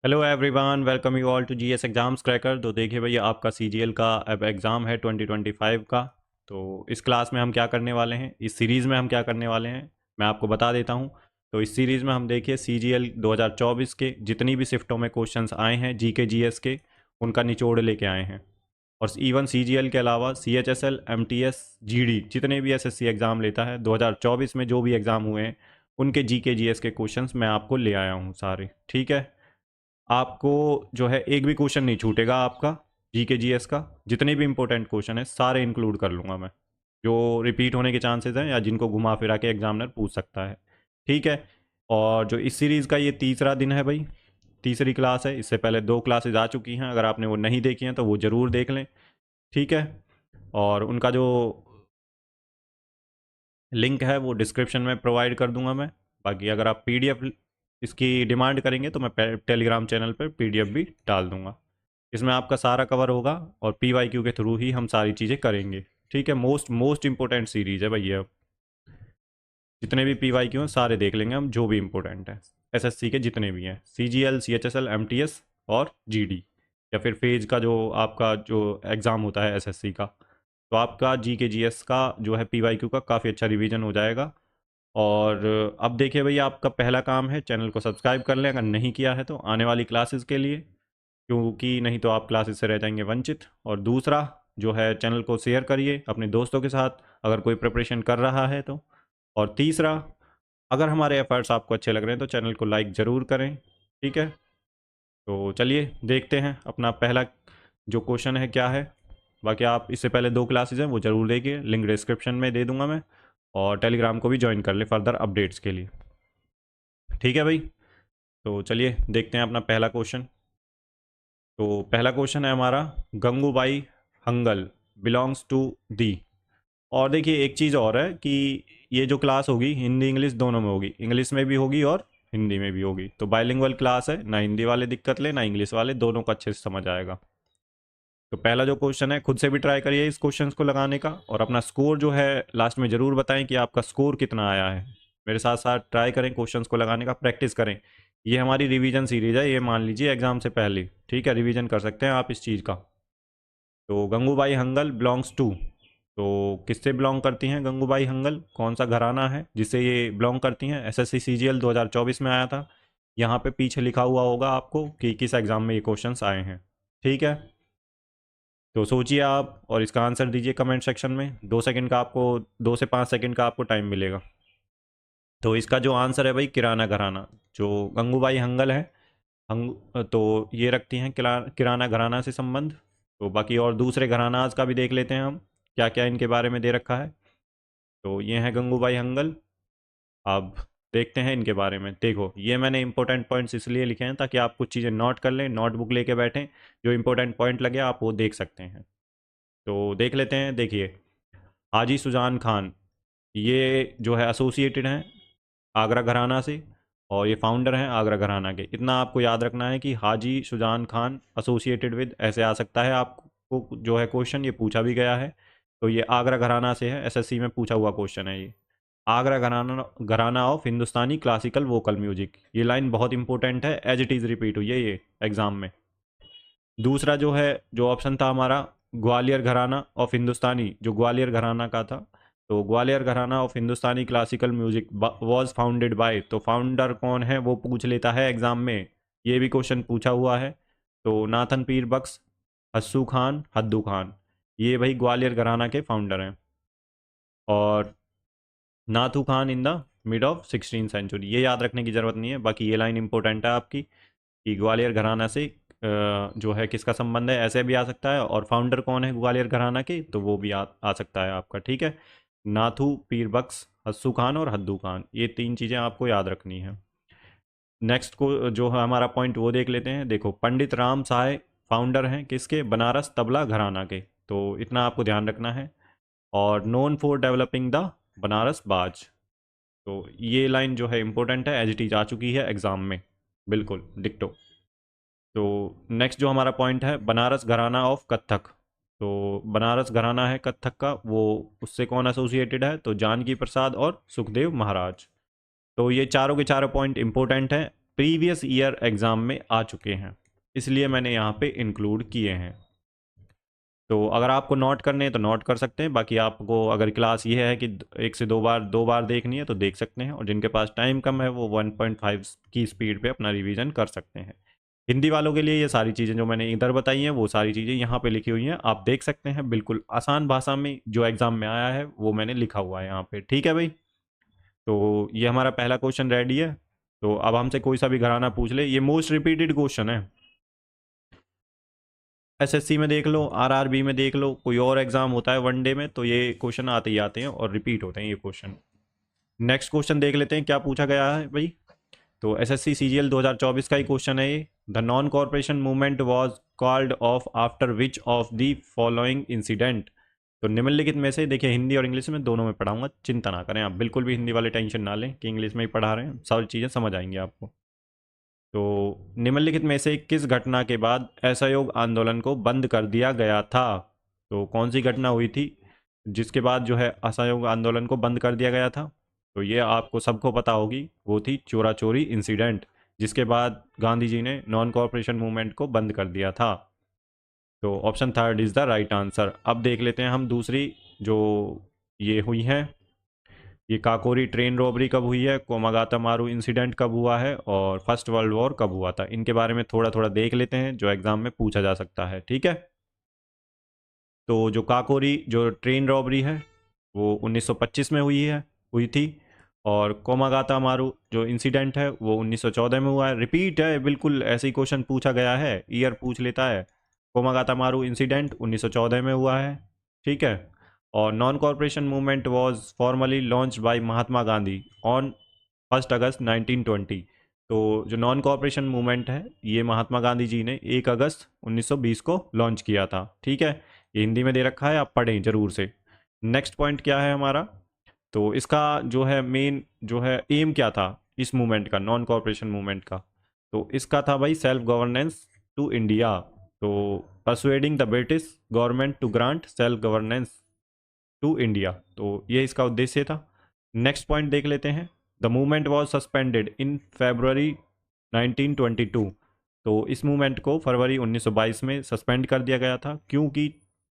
Hello everyone, welcome you all to GS exams cracker. तो देखिए भैया, आपका सीजीएल का अब एग्ज़ाम है 2025 का। तो इस क्लास में हम क्या करने वाले हैं, इस सीरीज़ में हम क्या करने वाले हैं, मैं आपको बता देता हूं। तो इस सीरीज़ में हम देखिए सीजीएल 2024 के जितनी भी शिफ्टों में क्वेश्चंस आए हैं जीके जीएस के, उनका निचोड़ लेके आए हैं। और इवन सीजीएल के अलावा सीएचएसएल, एमटीएस, जीडी जितने भी एसएससी एग्ज़ाम लेता है 2024 में जो भी एग्ज़ाम हुए हैं, उनके जीके जीएस के क्वेश्चंस मैं आपको ले आया हूँ सारे। ठीक है, आपको जो है एक भी क्वेश्चन नहीं छूटेगा आपका। जीके जीएस का जितने भी इंपॉर्टेंट क्वेश्चन है सारे इंक्लूड कर लूँगा मैं, जो रिपीट होने के चांसेस हैं या जिनको घुमा फिरा के एग्जामिनर पूछ सकता है। ठीक है। और जो इस सीरीज़ का ये तीसरा दिन है भाई, तीसरी क्लास है। इससे पहले दो क्लासेज आ चुकी हैं, अगर आपने वो नहीं देखी हैं तो वो ज़रूर देख लें। ठीक है। और उनका जो लिंक है वो डिस्क्रिप्शन में प्रोवाइड कर दूंगा मैं। बाकी अगर आप पीडीएफ इसकी डिमांड करेंगे तो मैं टेलीग्राम चैनल पर पीडीएफ भी डाल दूंगा। इसमें आपका सारा कवर होगा और पीवाईक्यू के थ्रू ही हम सारी चीज़ें करेंगे। ठीक है। मोस्ट मोस्ट इंपॉर्टेंट सीरीज है भैया, जितने भी पीवाईक्यू हैं सारे देख लेंगे हम, जो भी इंपॉर्टेंट है एसएससी के जितने भी हैं, सीजीएल, सीएचएसएल, एमटीएस और जीडी, या फिर फेज का जो आपका जो एग्ज़ाम होता है एसएससी का। तो आपका जीके जीएस का जो है पीवाईक्यू का काफ़ी अच्छा रिवीजन हो जाएगा। और अब देखिए भैया, आपका पहला काम है चैनल को सब्सक्राइब कर लें अगर नहीं किया है तो, आने वाली क्लासेस के लिए, क्योंकि नहीं तो आप क्लासेस से रह जाएंगे वंचित। और दूसरा जो है, चैनल को शेयर करिए अपने दोस्तों के साथ अगर कोई प्रिपरेशन कर रहा है तो। और तीसरा, अगर हमारे एफर्ट्स आपको अच्छे लग रहे हैं तो चैनल को लाइक ज़रूर करें। ठीक है। तो चलिए देखते हैं अपना पहला जो क्वेश्चन है क्या है। बाकी आप इससे पहले दो क्लासेज हैं वो ज़रूर देखिए, लिंक डिस्क्रिप्शन में दे दूंगा मैं। और टेलीग्राम को भी ज्वाइन कर ले फर्दर अपडेट्स के लिए। ठीक है भाई। तो चलिए देखते हैं अपना पहला क्वेश्चन। तो पहला क्वेश्चन है हमारा, Gangubai Hangal belongs to the. और देखिए एक चीज़ और है कि ये जो क्लास होगी हिंदी इंग्लिश दोनों में होगी, इंग्लिश में भी होगी और हिंदी में भी होगी। तो बाइलिंगुअल क्लास है, ना हिंदी वाले दिक्कत ले ना इंग्लिश वाले, दोनों को अच्छे से समझ आएगा। तो पहला जो क्वेश्चन है, खुद से भी ट्राई करिए इस क्वेश्चन को लगाने का, और अपना स्कोर जो है लास्ट में ज़रूर बताएं कि आपका स्कोर कितना आया है। मेरे साथ साथ ट्राई करें क्वेश्चंस को लगाने का, प्रैक्टिस करें। ये हमारी रिवीजन सीरीज है, ये मान लीजिए एग्जाम से पहले। ठीक है, रिवीजन कर सकते हैं आप इस चीज़ का। तो गंगूबाई हंगल बिलोंग्स टू, तो किससे बिलोंग करती हैं गंगूबाई हंगल, कौन सा घराना है जिससे ये बिलोंग करती हैं। एसएससी सीजीएल 2024 में आया था। यहाँ पे पीछे लिखा हुआ होगा आपको कि किस एग्ज़ाम में ये क्वेश्चंस आए हैं। ठीक है। तो सोचिए आप और इसका आंसर दीजिए कमेंट सेक्शन में। 2 सेकंड का आपको, 2 से 5 सेकंड का आपको टाइम मिलेगा। तो इसका जो आंसर है भाई, किराना घराना। जो गंगूबाई हंगल है, तो ये रखती हैं किराना घराना से संबंध। तो बाकी और दूसरे घरानाज का भी देख लेते हैं हम, क्या क्या इनके बारे में दे रखा है। तो ये है गंगूबाई हंगल। अब देखते हैं इनके बारे में। देखो, ये मैंने इंपॉर्टेंट पॉइंट्स इसलिए लिखे हैं ताकि आप कुछ चीज़ें नोट कर लें, नोटबुक लेके बैठें, जो इंपॉर्टेंट पॉइंट लगे आप वो देख सकते हैं। तो देख लेते हैं। देखिए, हाजी सुजान खान, ये जो है एसोसिएटेड हैं आगरा घराना से, और ये फाउंडर हैं आगरा घराना के। इतना आपको याद रखना है कि हाजी सुजान खान एसोसिएटेड विद, ऐसे आ सकता है आपको जो है क्वेश्चन, ये पूछा भी गया है। तो ये आगरा घराना से है, एसएससी में पूछा हुआ क्वेश्चन है ये। आगरा घराना, घराना of Hindustani classical vocal music, ये लाइन बहुत इंपॉर्टेंट है, एज इट इज़ रिपीट हुई है ये एग्जाम में। दूसरा जो है, जो ऑप्शन था हमारा, ग्वालियर घराना ऑफ हिंदुस्तानी, जो ग्वालियर घराना का था। तो ग्वालियर घराना of Hindustani classical music was founded by, तो फाउंडर कौन है वो पूछ लेता है एग्जाम में, ये भी क्वेश्चन पूछा हुआ है। तो नाथन पीर बख्श, हस्सू खान, हद्दू खान, ये भाई ग्वालियर घराना के फाउंडर हैं। और Nathu Khan in the mid of 16th century, ये याद रखने की ज़रूरत नहीं है। बाकी ये लाइन इंपॉर्टेंट है आपकी कि ग्वालियर घराना से जो है किसका संबंध है, ऐसे भी आ सकता है। और फाउंडर कौन है ग्वालियर घराना के, तो वो भी आ सकता है आपका। ठीक है। नाथू, पीर बख्श, हस्सू खान और हद्दू खान, ये तीन चीज़ें आपको याद रखनी है। नेक्स्ट को जो है हमारा पॉइंट वो देख लेते हैं। देखो, पंडित राम साय फाउंडर हैं किसके, बनारस तबला घराना के, तो इतना आपको ध्यान रखना है। और known for developing the Banaras बाज, तो ये लाइन जो है इंपॉर्टेंट है, एज इट इज आ चुकी है एग्जाम में, बिल्कुल डिक्टो। तो नेक्स्ट जो हमारा पॉइंट है, बनारस घराना ऑफ कत्थक, तो बनारस घराना है कत्थक का, वो उससे कौन एसोसिएटेड है, तो जानकी प्रसाद और सुखदेव महाराज। तो ये चारों के चारों पॉइंट इंपॉर्टेंट हैं, प्रीवियस ईयर एग्ज़ाम में आ चुके हैं, इसलिए मैंने यहाँ पे इंक्लूड किए हैं। तो अगर आपको नोट करने हैं तो नोट कर सकते हैं, बाकी आपको अगर क्लास ये है कि एक से दो बार देखनी है तो देख सकते हैं, और जिनके पास टाइम कम है वो 1.5 की स्पीड पे अपना रिवीजन कर सकते हैं। हिंदी वालों के लिए ये सारी चीज़ें जो मैंने इधर बताई हैं वो सारी चीज़ें यहाँ पे लिखी हुई हैं, आप देख सकते हैं, बिल्कुल आसान भाषा में जो एग्ज़ाम में आया है वो मैंने लिखा हुआ है यहाँ पे। ठीक है भाई, तो ये हमारा पहला क्वेश्चन रेडी है। तो अब हमसे कोई सा भी घराना पूछ ले, ये मोस्ट रिपीटेड क्वेश्चन है, एसएससी में देख लो, आरआरबी में देख लो, कोई और एग्जाम होता है वनडे में तो ये क्वेश्चन आते ही आते हैं और रिपीट होते हैं ये क्वेश्चन। नेक्स्ट क्वेश्चन देख लेते हैं क्या पूछा गया है भाई। तो एसएससी सीजीएल 2024 का ही क्वेश्चन है ये। The non corporation movement was called off after which of the following incident. तो निम्नलिखित में से, देखिए हिंदी और इंग्लिश में दोनों में पढ़ाऊंगा, चिंता ना करें आप, बिल्कुल भी हिंदी वाले टेंशन ना लें कि इंग्लिश में ही पढ़ा रहे हैं, सारी चीज़ें समझ आएंगी आपको। तो निम्नलिखित में से किस घटना के बाद असहयोग आंदोलन को बंद कर दिया गया था। तो कौन सी घटना हुई थी जिसके बाद जो है असहयोग आंदोलन को बंद कर दिया गया था। तो ये आपको सबको पता होगी, वो थी चोरा चोरी इंसिडेंट, जिसके बाद गांधी जी ने नॉन कॉर्पोरेशन मूवमेंट को बंद कर दिया था। तो option third is the right answer. अब देख लेते हैं हम दूसरी जो ये हुई है, ये काकोरी ट्रेन रॉबरी कब हुई है, कोमागाता मारू इंसिडेंट कब हुआ है, और फर्स्ट वर्ल्ड वॉर कब हुआ था। इनके बारे में थोड़ा थोड़ा देख लेते हैं जो एग्जाम में पूछा जा सकता है। ठीक है, तो जो काकोरी जो ट्रेन रॉबरी है वो 1925 में हुई थी, और कोमागाता मारू जो इंसिडेंट है वो 1914 में हुआ है। रिपीट है, बिल्कुल ऐसे ही क्वेश्चन पूछा गया है, ईयर पूछ लेता है। कोमागाता मारू इंसिडेंट 1914 में हुआ है। ठीक है, और non corporation movement was formally launch by Mahatma Gandhi on 1 अगस्त 1920। तो जो नॉन कॉर्पोरेशन मूवमेंट है ये महात्मा गांधी जी ने 1 अगस्त 1920 को लॉन्च किया था। ठीक है, ये हिंदी में दे रखा है, आप पढ़ें जरूर से। नेक्स्ट पॉइंट क्या है हमारा, तो इसका जो है मेन जो है एम क्या था इस मूवमेंट का, नॉन कॉर्पोरेशन मूवमेंट का। तो इसका था भाई सेल्फ गवर्नेंस टू इंडिया। तो persuading the British government to grant self governance to India, तो ये इसका उद्देश्य था। नेक्स्ट पॉइंट देख लेते हैं, the movement was suspended in February 1922। तो इस मूवमेंट को फरवरी 1922 में सस्पेंड कर दिया गया था, क्योंकि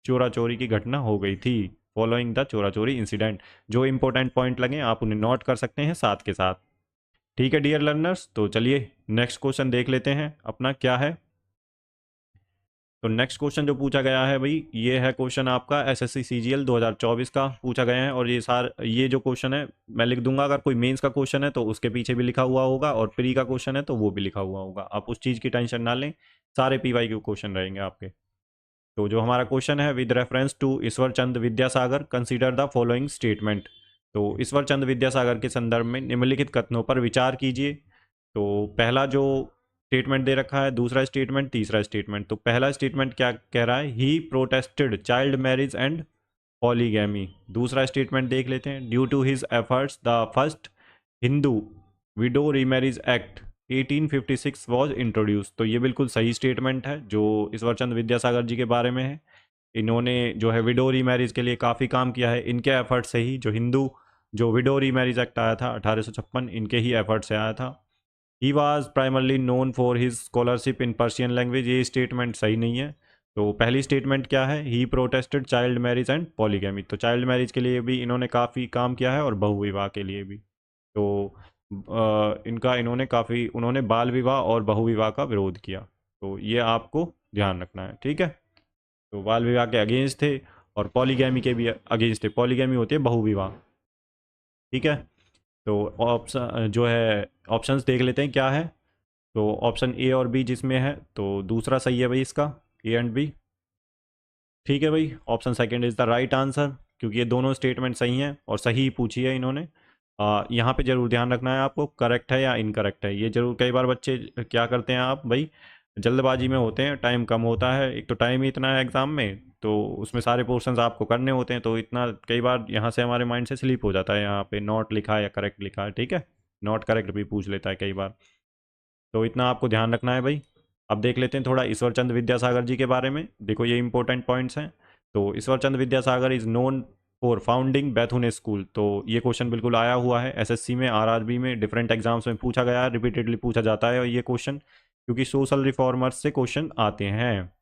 चोरा चोरी की घटना हो गई थी, फॉलोइंग द चोरा चोरी इंसिडेंट। जो इंपॉर्टेंट पॉइंट लगे आप उन्हें नोट कर सकते हैं साथ के साथ। ठीक है डियर लर्नर्स, तो चलिए नेक्स्ट क्वेश्चन देख लेते हैं अपना क्या है। तो नेक्स्ट क्वेश्चन जो पूछा गया है भाई, ये है क्वेश्चन आपका एसएससी सीजीएल 2024 का पूछा गया है, और ये जो क्वेश्चन है मैं लिख दूंगा, अगर कोई मेंस का क्वेश्चन है तो उसके पीछे भी लिखा हुआ होगा, और प्री का क्वेश्चन है तो वो भी लिखा हुआ होगा, आप उस चीज़ की टेंशन ना लें, सारे पीवाईक्यू क्वेश्चन रहेंगे आपके। तो जो हमारा क्वेश्चन है, with reference to Ishwar Chand Vidyasagar consider the following statement. तो ईश्वर चंद विद्यासागर के संदर्भ में निम्नलिखित कथनों पर विचार कीजिए। तो पहला जो स्टेटमेंट दे रखा है, दूसरा स्टेटमेंट, तीसरा स्टेटमेंट। तो पहला स्टेटमेंट क्या कह रहा है, he protested child marriage and polygamy. दूसरा स्टेटमेंट देख लेते हैं, due to his efforts the first Hindu widow remarriage act 1856 was introduce. तो ये बिल्कुल सही स्टेटमेंट है जो ईश्वर चंद विद्यासागर जी के बारे में है। इन्होंने जो है विडो रीमैरिज के लिए काफ़ी काम किया है, इनके एफर्ट से ही जो विडो रीमैरिज एक्ट आया था 1856, इनके ही एफर्ट से आया था। He was primarily known for his scholarship in Persian language. ये स्टेटमेंट सही नहीं है। तो पहली स्टेटमेंट क्या है, he protested child marriage and polygamy. तो चाइल्ड मैरिज के लिए भी इन्होंने काफ़ी काम किया है और बहुविवाह के लिए भी। तो उन्होंने बाल विवाह और बहुविवाह का विरोध किया। तो ये आपको ध्यान रखना है। ठीक है, तो बाल विवाह के अगेंस्ट थे और पॉलीगैमी के भी अगेंस्ट थे। पॉलीगैमी होती है बहुविवाह। ठीक है, तो ऑप्शन जो है ऑप्शंस देख लेते हैं क्या है। तो ऑप्शन ए और बी जिसमें है, तो दूसरा सही है भाई इसका, ए एंड बी। ठीक है भाई, option second is the right answer, क्योंकि ये दोनों स्टेटमेंट सही हैं और सही पूछी है इन्होंने। यहाँ पे ज़रूर ध्यान रखना है आपको, करेक्ट है या इनकरेक्ट है ये ज़रूर। कई बार बच्चे क्या करते हैं, आप भाई जल्दबाजी में होते हैं, टाइम कम होता है, एक तो टाइम ही इतना है एग्ज़ाम में, तो उसमें सारे पोर्शंस आपको करने होते हैं, तो इतना कई बार यहाँ से हमारे माइंड से स्लिप हो जाता है, यहाँ पे नॉट लिखा है या करेक्ट लिखा है। ठीक है, नॉट करेक्ट भी पूछ लेता है कई बार, तो इतना आपको ध्यान रखना है भाई। अब देख लेते हैं थोड़ा ईश्वर चंद विद्यासागर जी के बारे में। देखो ये इंपॉर्टेंट पॉइंट्स हैं। तो Ishwar Chand Vidyasagar is known 4 founding Bethune school. तो ये क्वेश्चन बिल्कुल आया हुआ है एसएससी में, आरआरबी में, डिफरेंट एग्जाम्स में पूछा गया है, रिपीटेडली पूछा जाता है और ये क्वेश्चन, क्योंकि सोशल रिफॉर्मर्स से क्वेश्चन आते हैं।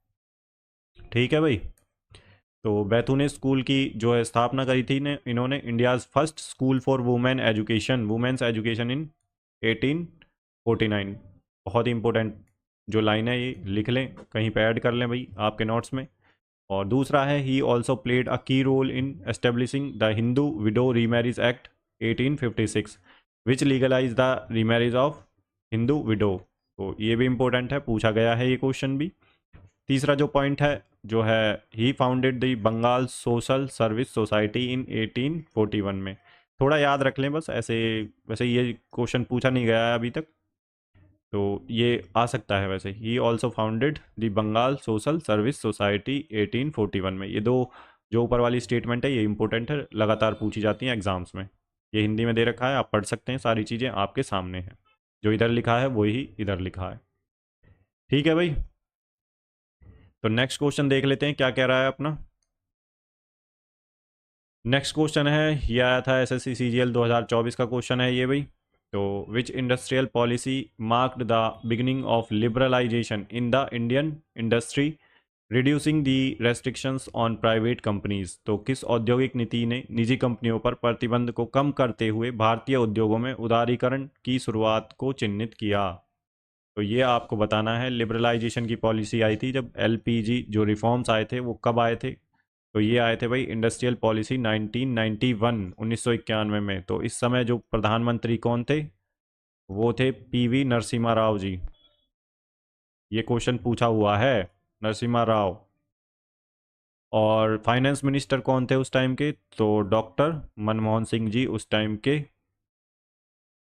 ठीक है भाई। तो बैथुन स्कूल की जो है स्थापना करी थी ने इन्होंने, India's first school for women education, women's education in 1849। बहुत ही इंपॉर्टेंट जो लाइन है, ये लिख लें, कहीं पे ऐड कर लें भाई आपके नोट्स में। और दूसरा है, he also played a key role in establishing the Hindu widow remarriage act 1856 which legalise the remarriage of Hindu widow. तो ये भी इंपॉर्टेंट है, पूछा गया है ये क्वेश्चन भी। तीसरा जो पॉइंट है जो है, he founded the Bengal social service society in 1841 में। थोड़ा याद रख लें बस ऐसे, वैसे ये क्वेश्चन पूछा नहीं गया है अभी तक, तो ये आ सकता है वैसे। He also founded the Bengal social service society 1841 में। ये दो जो ऊपर वाली स्टेटमेंट है ये इंपॉर्टेंट है, लगातार पूछी जाती हैं एग्जाम्स में। ये हिंदी में दे रखा है, आप पढ़ सकते हैं, सारी चीज़ें आपके सामने हैं, जो इधर लिखा है वही इधर लिखा है। ठीक है भाई। तो नेक्स्ट क्वेश्चन देख लेते हैं क्या कह रहा है अपना। नेक्स्ट क्वेश्चन है, ये आया था एसएससी सीजीएल 2024 का क्वेश्चन है ये भाई। तो which industrial policy marked the beginning of liberalisation in the Indian industry reducing the restrictions on private companies. तो किस औद्योगिक नीति ने निजी कंपनियों पर प्रतिबंध को कम करते हुए भारतीय उद्योगों में उदारीकरण की शुरुआत को चिन्हित किया। तो ये आपको बताना है। लिबरलाइजेशन की पॉलिसी आई थी जब एलपीजी जो रिफॉर्म्स आए थे वो कब आए थे, तो ये आए थे भाई इंडस्ट्रियल पॉलिसी 1991, 1991 में। तो इस समय जो प्रधानमंत्री कौन थे, वो थे पीवी नरसिम्हा राव जी। ये क्वेश्चन पूछा हुआ है, नरसिम्हा राव। और फाइनेंस मिनिस्टर कौन थे उस टाइम के, तो डॉक्टर मनमोहन सिंह जी उस टाइम के,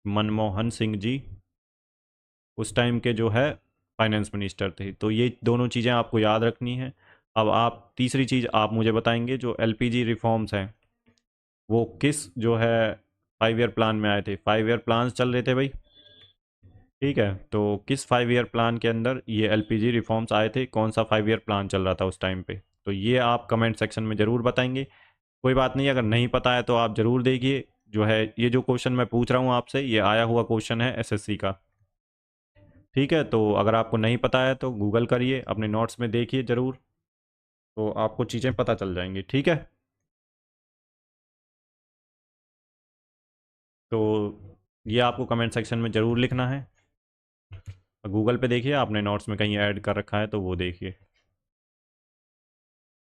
मनमोहन सिंह जी उस टाइम के जो है फाइनेंस मिनिस्टर थे। तो ये दोनों चीज़ें आपको याद रखनी है। अब आप तीसरी चीज़ आप मुझे बताएंगे, जो एलपीजी रिफॉर्म्स हैं वो किस जो है 5 ईयर प्लान में आए थे। 5 ईयर प्लान्स चल रहे थे भाई, ठीक है। तो किस 5 ईयर प्लान के अंदर ये एलपीजी रिफॉर्म्स आए थे, कौन सा 5 ईयर प्लान चल रहा था उस टाइम पे, तो ये आप कमेंट सेक्शन में ज़रूर बताएंगे। कोई बात नहीं, अगर नहीं पता है तो आप ज़रूर देखिए, जो है ये जो क्वेश्चन मैं पूछ रहा हूँ आपसे ये आया हुआ क्वेश्चन है एसएससी का। ठीक है, तो अगर आपको नहीं पता है तो गूगल करिए, अपने नोट्स में देखिए ज़रूर, तो आपको चीज़ें पता चल जाएंगी। ठीक है, तो ये आपको कमेंट सेक्शन में ज़रूर लिखना है। गूगल पे देखिए, आपने नोट्स में कहीं ऐड कर रखा है तो वो देखिए।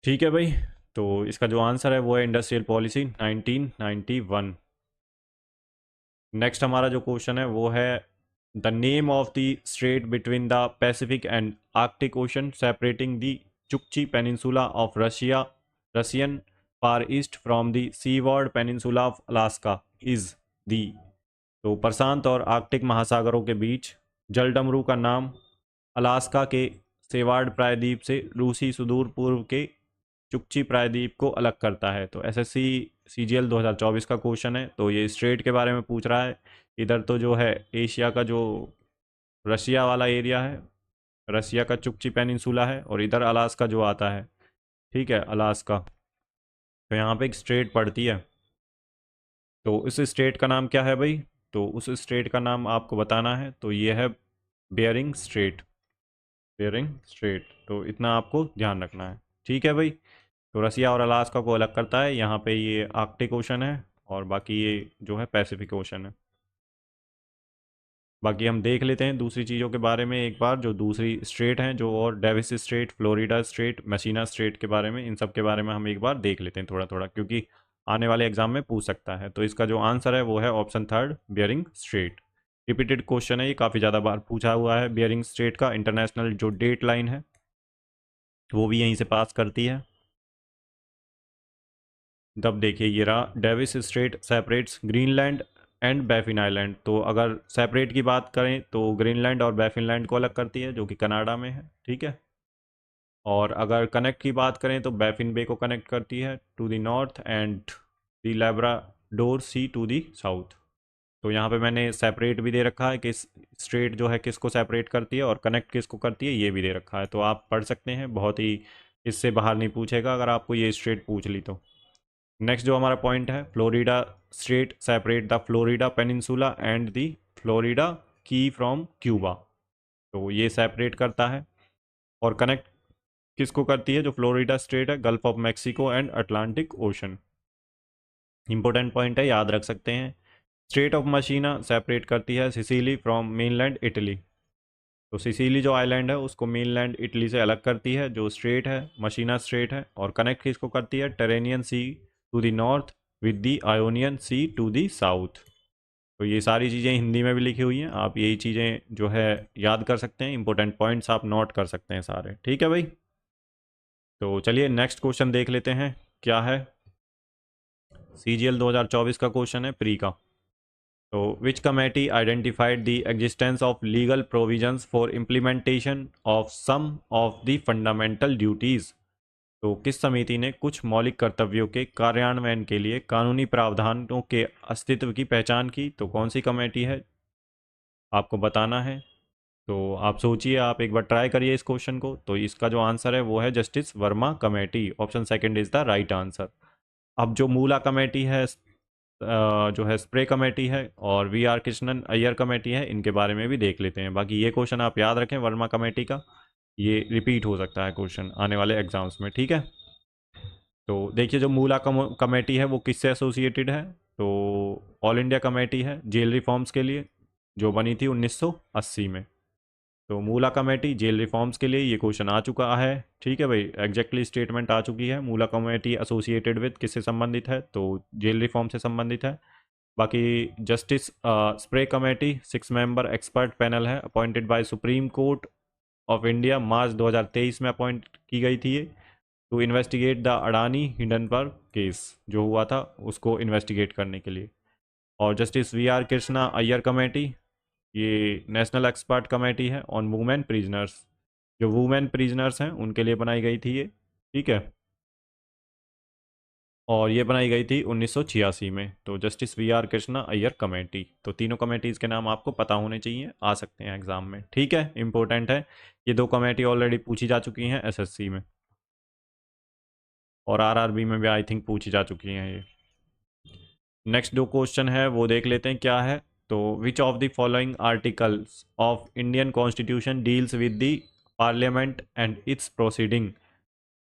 ठीक है भाई। तो इसका जो आंसर है वो है इंडस्ट्रियल पॉलिसी 1991। नेक्स्ट हमारा जो क्वेश्चन है वो है, the name of the straight between the Pacific and Arctic ocean separating the Chukchi peninsula of Russia Russian far east from the seaward peninsula of Alaska is the. तो प्रशांत और Arctic महासागरों के बीच जलडमरू का नाम अलास्का के Seward प्रायद्वीप से रूसी सुदूर पूर्व के चुक्ची प्रायद्वीप को अलग करता है। तो एसएससी सीजीएल 2024 का क्वेश्चन है, तो ये स्ट्रेट के बारे में पूछ रहा है। इधर तो जो है एशिया का जो रशिया वाला एरिया है, रशिया का चुक्ची पेनिनसुला है, और इधर अलास्का जो आता है, ठीक है, अलास्का। तो यहाँ पे एक स्ट्रेट पड़ती है, तो इस स्ट्रेट का नाम क्या है भाई, तो उस स्ट्रेट का नाम आपको बताना है। तो ये है बेयरिंग स्ट्रेट, बेयरिंग स्ट्रेट। तो इतना आपको ध्यान रखना है। ठीक है भाई। तो रसिया और अलास्का को अलग करता है, यहाँ पे ये आर्कटिक ओशन है और बाकी ये जो है पैसिफिक ओशन है। बाकी हम देख लेते हैं दूसरी चीज़ों के बारे में एक बार, जो दूसरी स्ट्रेट हैं जो, और Davis strait, Florida strait, Messina strait के बारे में, इन सब के बारे में हम एक बार देख लेते हैं थोड़ा थोड़ा, क्योंकि आने वाले एग्जाम में पूछ सकता है। तो इसका जो आंसर है वो है option third, bearing straight. Repeated question है ये, काफ़ी ज़्यादा बार पूछा हुआ है। बियरिंग स्ट्रेट का इंटरनेशनल जो डेट लाइन है वो भी यहीं से पास करती है। तब देखिए ये रहा, Davis Strait separates Greenland and Baffin island. तो अगर सेपरेट की बात करें तो ग्रीनलैंड और बैफिनलैंड को अलग करती है, जो कि कनाडा में है, ठीक है। और अगर कनेक्ट की बात करें तो बैफिन बे को कनेक्ट करती है to the north and the Labrador sea to the south. तो यहाँ पे मैंने सेपरेट भी दे रखा है कि स्ट्रेट जो है किसको सेपरेट करती है, और कनेक्ट किसको करती है ये भी दे रखा है। तो आप पढ़ सकते हैं, बहुत ही इससे बाहर नहीं पूछेगा अगर आपको ये स्ट्रेट पूछ ली तो। नेक्स्ट जो हमारा पॉइंट है, Florida state separate the Florida peninsula and the Florida की फ्रॉम क्यूबा। तो ये सेपरेट करता है और कनेक्ट किसको करती है, जो फ्लोरिडा स्टेट है, gulf of Mexico and Atlantic ocean. Important point है, याद रख सकते हैं। स्टेट ऑफ मशीना सेपरेट करती है सिसिली फ्रॉम मेनलैंड इटली। तो सिसिली जो आइलैंड है उसको मेनलैंड इटली से अलग करती है, जो स्ट्रेट है मशीना स्ट्रेट है, और कनेक्ट किसको करती है, Tyrrhenian sea to the north with the Ionian sea to the south. तो ये सारी चीज़ें हिंदी में भी लिखी हुई हैं, आप यही चीज़ें जो है याद कर सकते हैं, इंपॉर्टेंट पॉइंट्स आप नोट कर सकते हैं सारे, ठीक है भाई। तो चलिए नेक्स्ट क्वेश्चन देख लेते हैं क्या है। CGL 2024 का क्वेश्चन है प्री का। तो which committee identified the existence of legal provisions for implementation of some of the fundamental duties. तो किस समिति ने कुछ मौलिक कर्तव्यों के कार्यान्वयन के लिए कानूनी प्रावधानों के अस्तित्व की पहचान की। तो कौन सी कमेटी है आपको बताना है। तो आप सोचिए, आप एक बार ट्राई करिए इस क्वेश्चन को। तो इसका जो आंसर है वो है justice Verma committee, option second is the right answer. अब जो मूला कमेटी है, जो है स्प्रे कमेटी है, और VR कृष्णन अय्यर कमेटी है, इनके बारे में भी देख लेते हैं। बाकी ये क्वेश्चन आप याद रखें वर्मा कमेटी का, ये रिपीट हो सकता है क्वेश्चन आने वाले एग्जाम्स में, ठीक है। तो देखिए जो मूला कमेटी है वो किससे एसोसिएटेड है। तो ऑल इंडिया कमेटी है जेल रिफॉर्म्स के लिए, जो बनी थी 1980 में। तो मूला कमेटी जेल रिफॉर्म्स के लिए ये क्वेश्चन आ चुका है, ठीक है भाई, एग्जैक्टली स्टेटमेंट आ चुकी है। मूला कमेटी एसोसिएटेड विद किससे संबंधित है, तो जेल रिफॉर्म से संबंधित है। बाकी justice Sapre committee 6 member expert panel है, appointed by supreme court of India, March 2023 में अपॉइंट की गई थी ये, to investigate the Adani Hindenburg case जो हुआ था उसको इन्वेस्टिगेट करने के लिए। और justice VR Krishna Iyer committee, ये नेशनल एक्सपर्ट कमेटी है ऑन वुमेन प्रिजनर्स, जो वुमेन प्रिजनर्स हैं उनके लिए बनाई गई थी ये, ठीक है। और ये बनाई गई थी 1986 में। तो justice VR Krishna Iyer committee, तो तीनों कमेटीज़ के नाम आपको पता होने चाहिए, आ सकते हैं एग्जाम में, ठीक है, इंपॉर्टेंट है। ये दो कमेटी ऑलरेडी पूछी जा चुकी हैं SSC में, और RRB में भी आई थिंक पूछी जा चुकी हैं ये। नेक्स्ट जो क्वेश्चन है वो देख लेते हैं क्या है। तो विच of the following articles of Indian constitution deals with the parliament and it's proceeding.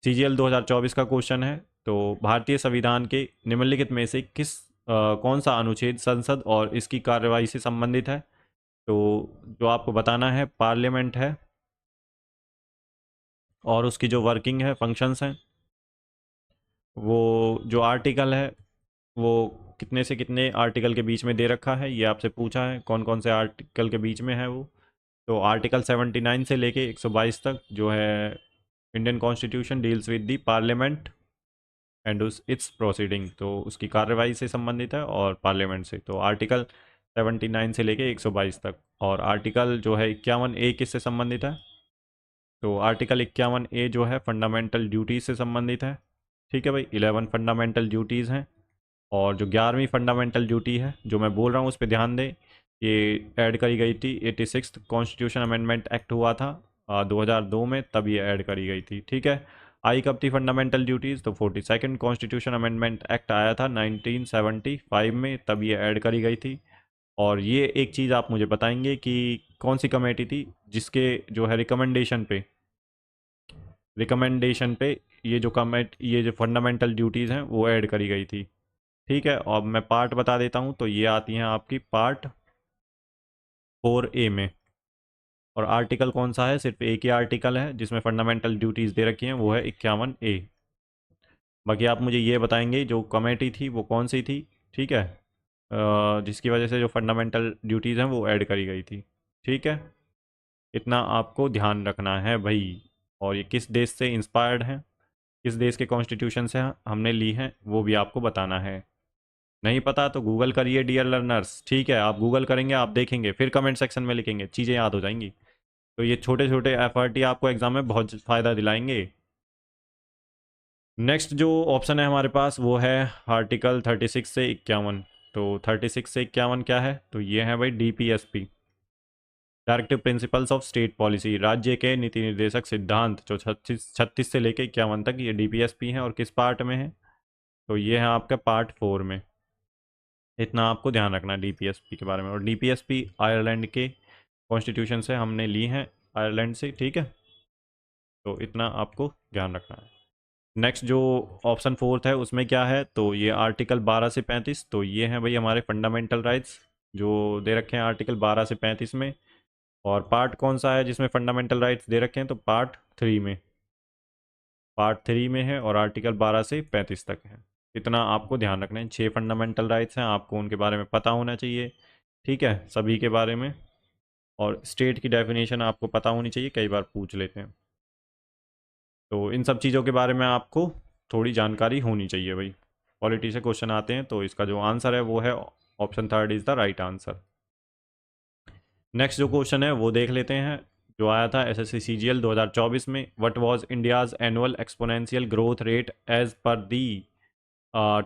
CGL 2024 का क्वेश्चन है। तो भारतीय संविधान के निम्नलिखित में से कौन सा अनुच्छेद संसद और इसकी कार्यवाही से संबंधित है। तो जो आपको बताना है पार्लियामेंट है, और उसकी जो वर्किंग है, फंक्शंस हैं, वो जो आर्टिकल है वो कितने से कितने आर्टिकल के बीच में दे रखा है, ये आपसे पूछा है कौन कौन से आर्टिकल के बीच में है वो। तो आर्टिकल 79 से लेके 122 तक जो है Indian constitution deals with the parliament and उस इट्स प्रोसीडिंग, तो उसकी कार्रवाई से संबंधित है और पार्लियामेंट से। तो आर्टिकल 79 से लेके 122 तक। और आर्टिकल जो है 51A किससे संबंधित है। तो आर्टिकल 51A जो है फंडामेंटल ड्यूटीज़ से संबंधित है, ठीक है भाई। 11 फंडामेंटल ड्यूटीज़ हैं, और जो 11वीं फंडामेंटल ड्यूटी है जो मैं बोल रहा हूँ उस पर ध्यान दें, ये ऐड करी गई थी 86 कॉन्स्टिट्यूशन अमेंडमेंट एक्ट हुआ था 2002 में, तब ये ऐड करी गई थी, ठीक है। आई कब थी फंडामेंटल ड्यूटीज़, तो 42nd कॉन्स्टिट्यूशन अमेंडमेंट एक्ट आया था 1975 में, तब ये ऐड करी गई थी। और ये एक चीज़ आप मुझे बताएंगे कि कौन सी कमेटी थी जिसके जो है रिकमेंडेशन पे ये जो फंडामेंटल ड्यूटीज़ हैं वो ऐड करी गई थी, ठीक है। और मैं पार्ट बता देता हूँ, तो ये आती हैं आपकी पार्ट 4A में। और आर्टिकल कौन सा है, सिर्फ एक ही आर्टिकल है जिसमें फंडामेंटल ड्यूटीज़ दे रखी हैं, वो है 51A। बाकी आप मुझे ये बताएंगे जो कमेटी थी वो कौन सी थी, ठीक है, जिसकी वजह से जो फंडामेंटल ड्यूटीज़ हैं वो ऐड करी गई थी, ठीक है। इतना आपको ध्यान रखना है भाई। और ये किस देश से इंस्पायर्ड है, किस देश के कॉन्स्टिट्यूशन से हमने ली हैं, वो भी आपको बताना है। नहीं पता तो गूगल करिए डियर लर्नर्स, ठीक है, आप गूगल करेंगे, आप देखेंगे, फिर कमेंट सेक्शन में लिखेंगे, चीज़ें याद हो जाएंगी। तो ये छोटे छोटे एफर्ट ही आपको एग्जाम में बहुत फ़ायदा दिलाएंगे। नेक्स्ट जो ऑप्शन है हमारे पास वो है आर्टिकल 36 से 51। तो 36 से 51 क्या है, तो ये है भाई DPSP, directive principles of state policy, राज्य के नीति निर्देशक सिद्धांत, जो 36 से लेके 51 तक ये DPSP है। और किस पार्ट में है, तो ये है आपका पार्ट 4 में। इतना आपको ध्यान रखना है डीपीएसपी के बारे में। और डीपीएसपी आयरलैंड के कॉन्स्टिट्यूशन से हमने ली है, आयरलैंड से, ठीक है। तो इतना आपको ध्यान रखना है। नेक्स्ट जो ऑप्शन 4 है उसमें क्या है, तो ये आर्टिकल 12 से 35, तो ये हैं भाई हमारे फंडामेंटल राइट्स जो दे रखे हैं आर्टिकल 12 से 35 में। और पार्ट कौन सा है जिसमें फंडामेंटल राइट्स दे रखे हैं, तो पार्ट 3 में, पार्ट 3 में है और आर्टिकल 12 से 35 तक है। इतना आपको ध्यान रखना है। 6 फंडामेंटल राइट्स हैं, आपको उनके बारे में पता होना चाहिए, ठीक है, सभी के बारे में। और स्टेट की डेफिनेशन आपको पता होनी चाहिए, कई बार पूछ लेते हैं। तो इन सब चीज़ों के बारे में आपको थोड़ी जानकारी होनी चाहिए भाई। पॉलिटी से क्वेश्चन आते हैं तो इसका जो आंसर है वो है option 3 is the right answer. Next जो क्वेश्चन है वो देख लेते हैं, जो आया था एसएससी सीजीएल 2024 में। What was India's annual exponential growth rate as per the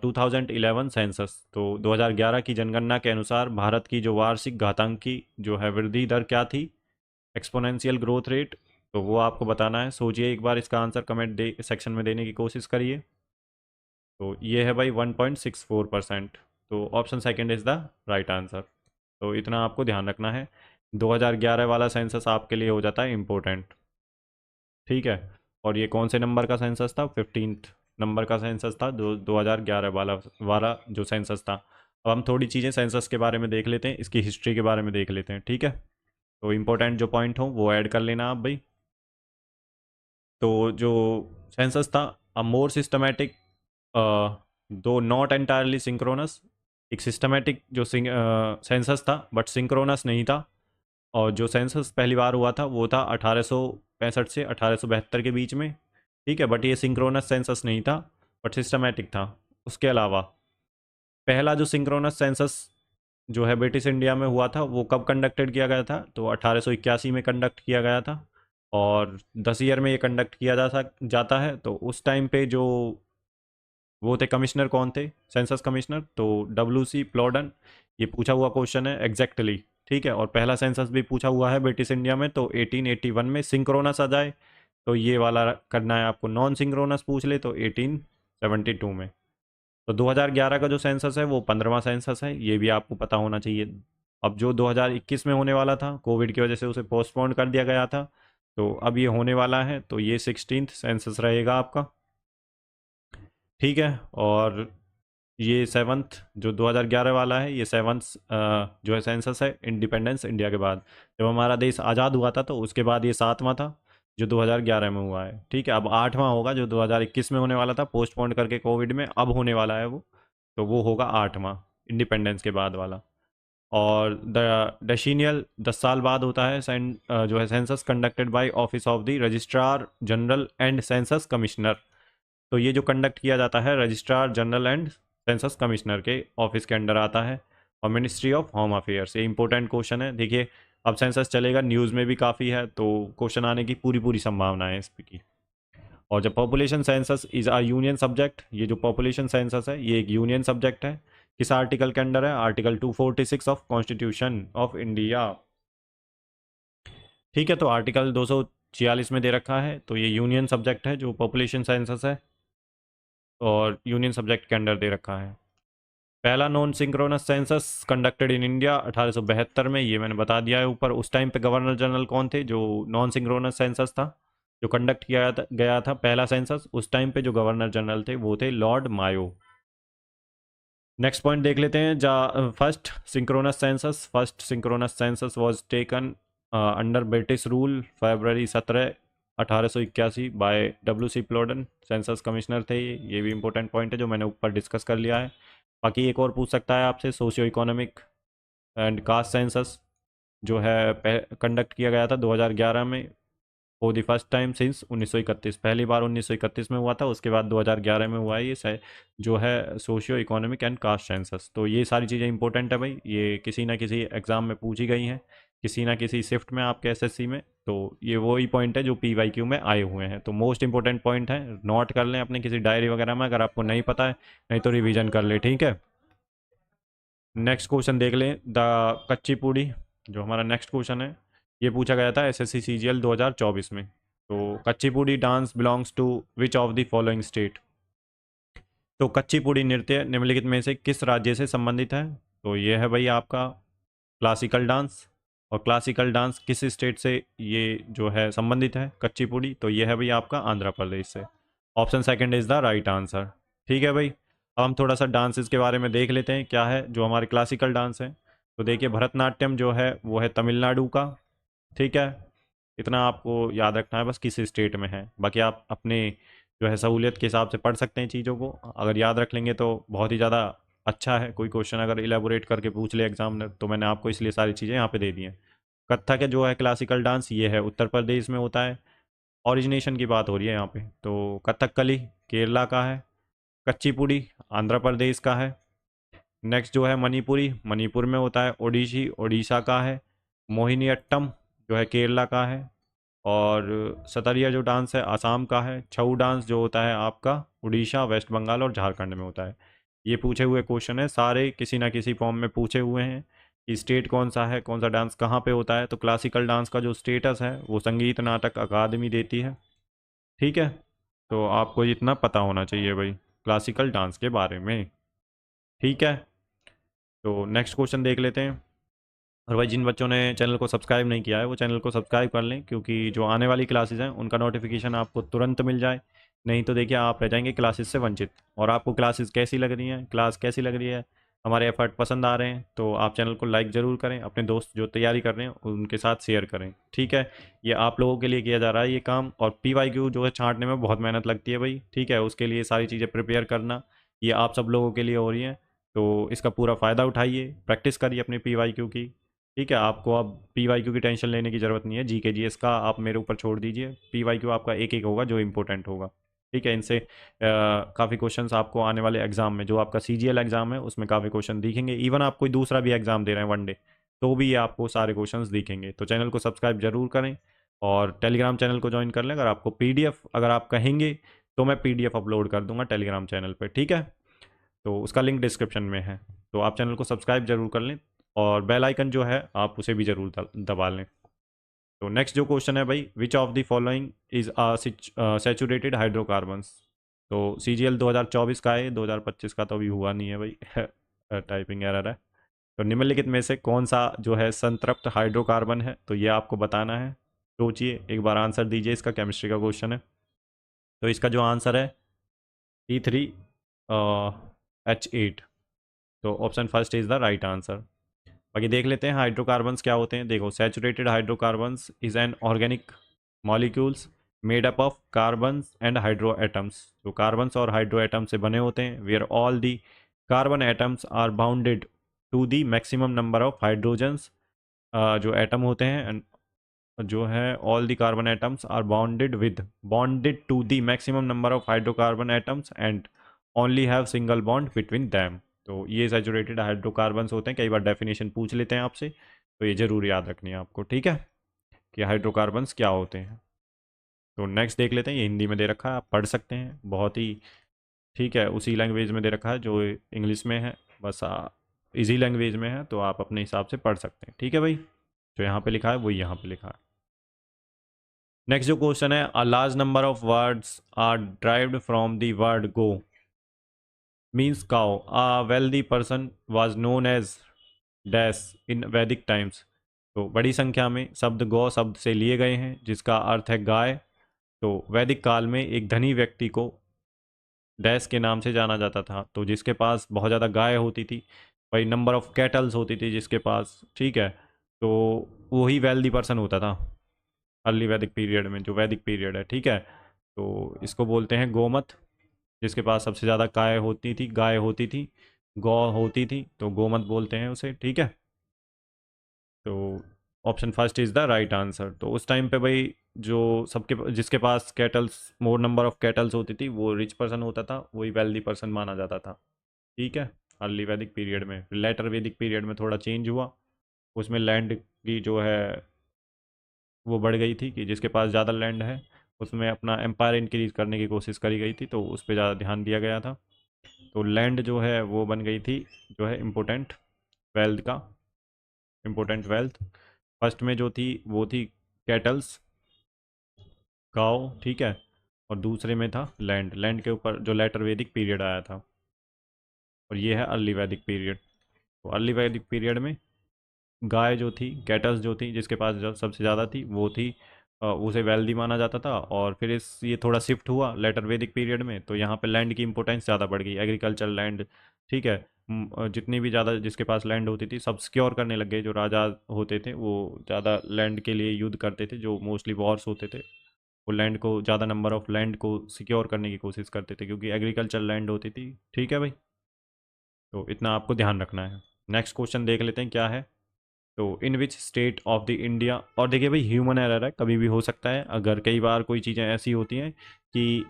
2011 census. तो 2011 की जनगणना के अनुसार भारत की जो वार्षिक घातांकी जो है वृद्धि दर क्या थी, एक्सपोनेंशियल ग्रोथ रेट। तो वो आपको बताना है। सोचिए एक बार, इसका आंसर कमेंट सेक्शन में देने की कोशिश करिए। तो ये है भाई 1.64%। तो option second is the right answer. तो इतना आपको ध्यान रखना है। 2011 वाला सेंसस आपके लिए हो जाता है इम्पोर्टेंट, ठीक है। और ये कौन से नंबर का सेंसस था, 15th नंबर का सेंसस था, 2011 वाला वाला जो सेंसस था। अब हम थोड़ी चीज़ें सेंसस के बारे में देख लेते हैं, इसकी हिस्ट्री के बारे में देख लेते हैं, ठीक है। तो इम्पोर्टेंट जो पॉइंट हो वो ऐड कर लेना आप भाई। तो जो सेंसस था, अ मोर सिस्टमेटिक, दो नॉट एंटायरली सिंक्रोनस, एक सिस्टमेटिक जो सेंसस था बट सिंक्रोनस नहीं था। और जो सेंसस पहली बार हुआ था वो था 1865 से 1872 के बीच में, ठीक है। बट ये सिंक्रोनस सेंसस नहीं था बट सिस्टमेटिक था। उसके अलावा पहला जो सिंक्रोनस सेंसस जो है ब्रिटिश इंडिया में हुआ था वो कब कंडक्टेड किया गया था, तो 1881 में कंडक्ट किया गया था। और 10 ईयर में ये कंडक्ट किया जाता है। तो उस टाइम पे जो वो थे कमिश्नर कौन थे, सेंसस कमिश्नर, तो डब्ल्यू सी प्लॉडन। ये पूछा हुआ क्वेश्चन है एग्जैक्टली, ठीक है। और पहला सेंसस भी पूछा हुआ है ब्रिटिश इंडिया में, तो 1881 में सिंक्रोनस आ जाए तो ये वाला करना है आपको। नॉन सिंक्रोनस पूछ ले तो 1872 में। तो 2011 का जो सेंसस है वो 15वां सेंसस है, ये भी आपको पता होना चाहिए। अब जो 2021 में होने वाला था, कोविड की वजह से उसे पोस्टपोन कर दिया गया था, तो अब ये होने वाला है, तो ये 16th सेंसस रहेगा आपका, ठीक है। और ये 7th जो 2011 वाला है, ये 7th जो है सेंसस है इंडिपेंडेंस इंडिया के बाद। जब हमारा देश आज़ाद हुआ था तो उसके बाद ये 7वां था जो 2011 में हुआ है, ठीक है। अब 8वां होगा जो 2021 में होने वाला था, पोस्टपोन करके कोविड में, अब होने वाला है वो। तो वो होगा 8वां इंडिपेंडेंस के बाद वाला। और द डेशीनियल 10 साल बाद होता है जो है census conducted by office of the registrar general and census commissioner. तो ये जो कंडक्ट किया जाता है registrar general and census commissioner के ऑफिस के अंडर आता है। और मिनिस्ट्री ऑफ होम अफेयर्स, ये इंपॉर्टेंट क्वेश्चन है। देखिए अब सेंसस चलेगा, न्यूज़ में भी काफ़ी है, तो क्वेश्चन आने की पूरी पूरी संभावना है इस पे की। और जब population census is a union subject, ये जो पॉपुलेशन सेंसस है ये एक यूनियन सब्जेक्ट है। किस आर्टिकल के अंडर है, article 246 of constitution of India, ठीक है। तो आर्टिकल 246 में दे रखा है, तो ये यूनियन सब्जेक्ट है जो पॉपुलेशन सेंसस है, और यूनियन सब्जेक्ट के अंडर दे रखा है। पहला non synchronous census conducted in India 1872 में, ये मैंने बता दिया है ऊपर। उस टाइम पे गवर्नर जनरल कौन थे, जो नॉन सिंक्रोनस सेंसस था जो कंडक्ट किया गया था पहला सेंसस, उस टाइम पे जो गवर्नर जनरल थे वो थे लॉर्ड मायो। नेक्स्ट पॉइंट देख लेते हैं। First synchronous census was taken under British rule February 17 1881 by W C Plowden, census commissioner थे ये भी इंपॉर्टेंट पॉइंट है जो मैंने ऊपर डिस्कस कर लिया है। बाकी एक और पूछ सकता है आपसे, socio economic and caste census जो है कंडक्ट किया गया था 2011 में, for the first time since 1931। पहली बार 1931 में हुआ था, उसके बाद 2011 में हुआ है ये जो है socio economic and caste census. तो ये सारी चीज़ें इंपॉर्टेंट है भाई, ये किसी ना किसी एग्ज़ाम में पूछी गई हैं, किसी ना किसी शिफ्ट में आपके एसएससी में। तो ये वही पॉइंट है जो पीवाईक्यू में आए हुए हैं, तो मोस्ट इंपॉर्टेंट पॉइंट है, नोट कर लें अपने किसी डायरी वगैरह में, अगर आपको नहीं पता है, नहीं तो रिवीजन कर ले, ठीक है। नेक्स्ट क्वेश्चन देख लें, द कच्ची पूड़ी, जो हमारा नेक्स्ट क्वेश्चन है, ये पूछा गया था एसएससी सीजीएल 2024 में। तो Kuchipudi dance belongs to which of the following state. तो कच्चीपुड़ी नृत्य निम्नलिखित में से किस राज्य से संबंधित है? तो ये है भाई आपका क्लासिकल डांस। और क्लासिकल डांस किस स्टेट से ये जो है संबंधित है कच्चीपुड़ी? तो ये है भाई आपका आंध्र प्रदेश से। Option second is the right answer. ठीक है भाई, अब हम थोड़ा सा डांसेस के बारे में देख लेते हैं क्या है जो हमारे क्लासिकल डांस है। तो देखिए भरतनाट्यम जो है वो है तमिलनाडु का। ठीक है, इतना आपको याद रखना है बस किस स्टेट में है, बाकी आप अपने जो है सहूलियत के हिसाब से पढ़ सकते हैं चीज़ों को। अगर याद रख लेंगे तो बहुत ही ज़्यादा अच्छा है। कोई क्वेश्चन अगर इलेबोरेट करके पूछ ले एग्जामिनर तो मैंने आपको इसलिए सारी चीज़ें यहाँ पे दे दी हैं। कथक है जो है क्लासिकल डांस, ये है उत्तर प्रदेश में होता है। ओरिजिनेशन की बात हो रही है यहाँ पे, तो कथकली केरला का है। कच्चीपुड़ी आंध्र प्रदेश का है। नेक्स्ट जो है मणिपुरी, मणिपुर में होता है। ओडिशी उड़ीसा का है। मोहिनीअट्टम जो है केरला का है। और सतरिया जो डांस है आसाम का है। छऊ डांस जो होता है आपका उड़ीसा, वेस्ट बंगाल और झारखंड में होता है। ये पूछे हुए क्वेश्चन है सारे, किसी ना किसी फॉर्म में पूछे हुए हैं कि स्टेट कौन सा है, कौन सा डांस कहाँ पे होता है। तो क्लासिकल डांस का जो स्टेटस है वो संगीत नाटक अकादमी देती है। ठीक है, तो आपको इतना पता होना चाहिए भाई क्लासिकल डांस के बारे में। ठीक है, तो नेक्स्ट क्वेश्चन देख लेते हैं। और भाई जिन बच्चों ने चैनल को सब्सक्राइब नहीं किया है वो चैनल को सब्सक्राइब कर लें, क्योंकि जो आने वाली क्लासेस हैं उनका नोटिफिकेशन आपको तुरंत मिल जाए। नहीं तो देखिए आप रह जाएंगे क्लासेस से वंचित। और आपको क्लासेस कैसी लग रही हैं, क्लास कैसी लग रही है, हमारे एफर्ट पसंद आ रहे हैं तो आप चैनल को लाइक ज़रूर करें, अपने दोस्त जो तैयारी कर रहे हैं उनके साथ शेयर करें। ठीक है, ये आप लोगों के लिए किया जा रहा है ये काम। और PYQ जो है छांटने में बहुत मेहनत लगती है भाई। ठीक है, उसके लिए सारी चीज़ें प्रिपेयर करना ये आप सब लोगों के लिए हो रही हैं। तो इसका पूरा फ़ायदा उठाइए, प्रैक्टिस करिए अपनी PYQ की। ठीक है, आपको अब PYQ की टेंशन लेने की ज़रूरत नहीं है। GK GS का आप मेरे ऊपर छोड़ दीजिए, PYQ आपका एक एक होगा जो इम्पोर्टेंट होगा। ठीक है, इनसे काफ़ी क्वेश्चंस आपको आने वाले एग्जाम में, जो आपका CGL एग्जाम है उसमें काफ़ी क्वेश्चन दिखेंगे। इवन आप कोई दूसरा भी एग्जाम दे रहे हैं वनडे तो भी ये आपको सारे क्वेश्चंस दिखेंगे। तो चैनल को सब्सक्राइब जरूर करें और टेलीग्राम चैनल को ज्वाइन कर लें। अगर आपको PDF अगर आप कहेंगे तो मैं PDF अपलोड कर दूंगा टेलीग्राम चैनल पर। ठीक है, तो उसका लिंक डिस्क्रिप्शन में है। तो आप चैनल को सब्सक्राइब जरूर कर लें और बेल आइकन जो है आप उसे भी जरूर दबा लें। तो नेक्स्ट जो क्वेश्चन है भाई, विच of the following is saturated hydrocarbons? तो CGL 2024 का है, 2025 का तो अभी हुआ नहीं है भाई टाइपिंग एरर है। तो निम्नलिखित में से कौन सा जो है संतृप्त हाइड्रोकार्बन है? तो ये आपको बताना है। सोचिए एक बार आंसर दीजिए, इसका केमिस्ट्री का क्वेश्चन है। तो इसका जो आंसर है C3H8। तो option first is the right answer. बाकी देख लेते हैं हाइड्रोकार्बन्स क्या होते हैं। देखो, saturated hydrocarbons is an organic molecules made up of carbons and hydro atoms. जो कार्बन्स और हाइड्रो एटम्स से बने होते हैं, where all the carbon atoms are bounded to the maximum number of hydrogens. जो एटम होते हैं जो है all the carbon atoms are bonded to the maximum number of hydrocarbon atoms and only have single bond between them. तो ये saturated hydrocarbons होते हैं। कई बार डेफिनेशन पूछ लेते हैं आपसे, तो ये जरूर याद रखनी है आपको। ठीक है, कि हाइड्रोकार्बन्स क्या होते हैं। तो नेक्स्ट देख लेते हैं, ये हिंदी में दे रखा है, आप पढ़ सकते हैं बहुत ही। ठीक है, उसी लैंग्वेज में दे रखा है जो इंग्लिश में है, बस इजी लैंग्वेज में है तो आप अपने हिसाब से पढ़ सकते हैं। ठीक है भाई, जो यहाँ पे लिखा है वही यहाँ पे लिखा है। नेक्स्ट जो क्वेश्चन है, a large number of words are derived from the word go means cow. A wealthy person was known as dash in Vedic times. तो बड़ी संख्या में शब्द गौ शब्द से लिए गए हैं जिसका अर्थ है गाय। तो वैदिक काल में एक धनी व्यक्ति को डैश के नाम से जाना जाता था, तो जिसके पास बहुत ज़्यादा गाय होती थी, भाई नंबर ऑफ कैटल्स होती थी जिसके पास। ठीक है, तो वही वेल्दी पर्सन होता था अर्ली वैदिक पीरियड में, जो वैदिक पीरियड है। ठीक है, तो इसको बोलते हैं गोमत। जिसके पास सबसे ज़्यादा गाय होती थी, गौ होती थी, तो गोमत बोलते हैं उसे। ठीक है, तो option first is the right answer. तो उस टाइम पे भाई जो जिसके पास cattles, more number of cattles होती थी, वो रिच पर्सन होता था, वही वेल्दी पर्सन माना जाता था। ठीक है, अर्ली वैदिक पीरियड में। लेटर वैदिक पीरियड में थोड़ा चेंज हुआ, उसमें लैंड की जो है वो बढ़ गई थी, कि जिसके पास ज़्यादा लैंड है उसमें अपना एम्पायर इंक्रीज करने की कोशिश करी गई थी, तो उस पर ज़्यादा ध्यान दिया गया था। तो लैंड जो है वो बन गई थी जो है इम्पोर्टेंट वेल्थ का, इम्पोर्टेंट वेल्थ। फर्स्ट में जो थी वो थी कैटल्स, गाँव। ठीक है, और दूसरे में था लैंड। लैंड के ऊपर जो लेटर वैदिक पीरियड आया था, और ये है अर्ली वैदिक पीरियड। तो अर्ली वैदिक पीरियड में गाय जो थी, कैटल्स जो थी, जिसके पास सबसे ज़्यादा थी वो थी, उसे वेल्दी माना जाता था। और फिर इस ये थोड़ा शिफ्ट हुआ लेटर वैदिक पीरियड में, तो यहाँ पे लैंड की इंपॉर्टेंस ज़्यादा बढ़ गई, एग्रीकल्चर लैंड। ठीक है। जितनी भी ज़्यादा जिसके पास लैंड होती थी सब सिक्योर करने लग गए। जो राजा होते थे वो ज़्यादा लैंड के लिए युद्ध करते थे, जो मोस्टली वॉर्स होते थे वो लैंड को, ज़्यादा नंबर ऑफ लैंड को सिक्योर करने की कोशिश करते थे, क्योंकि एग्रीकल्चर लैंड होती थी। ठीक है भाई, तो इतना आपको ध्यान रखना है। नेक्स्ट क्वेश्चन देख लेते हैं क्या है। तो in which state of the India, और देखिए भाई ह्यूमन एरर है, कभी भी हो सकता है। अगर कई बार कोई चीज़ें ऐसी होती हैं कि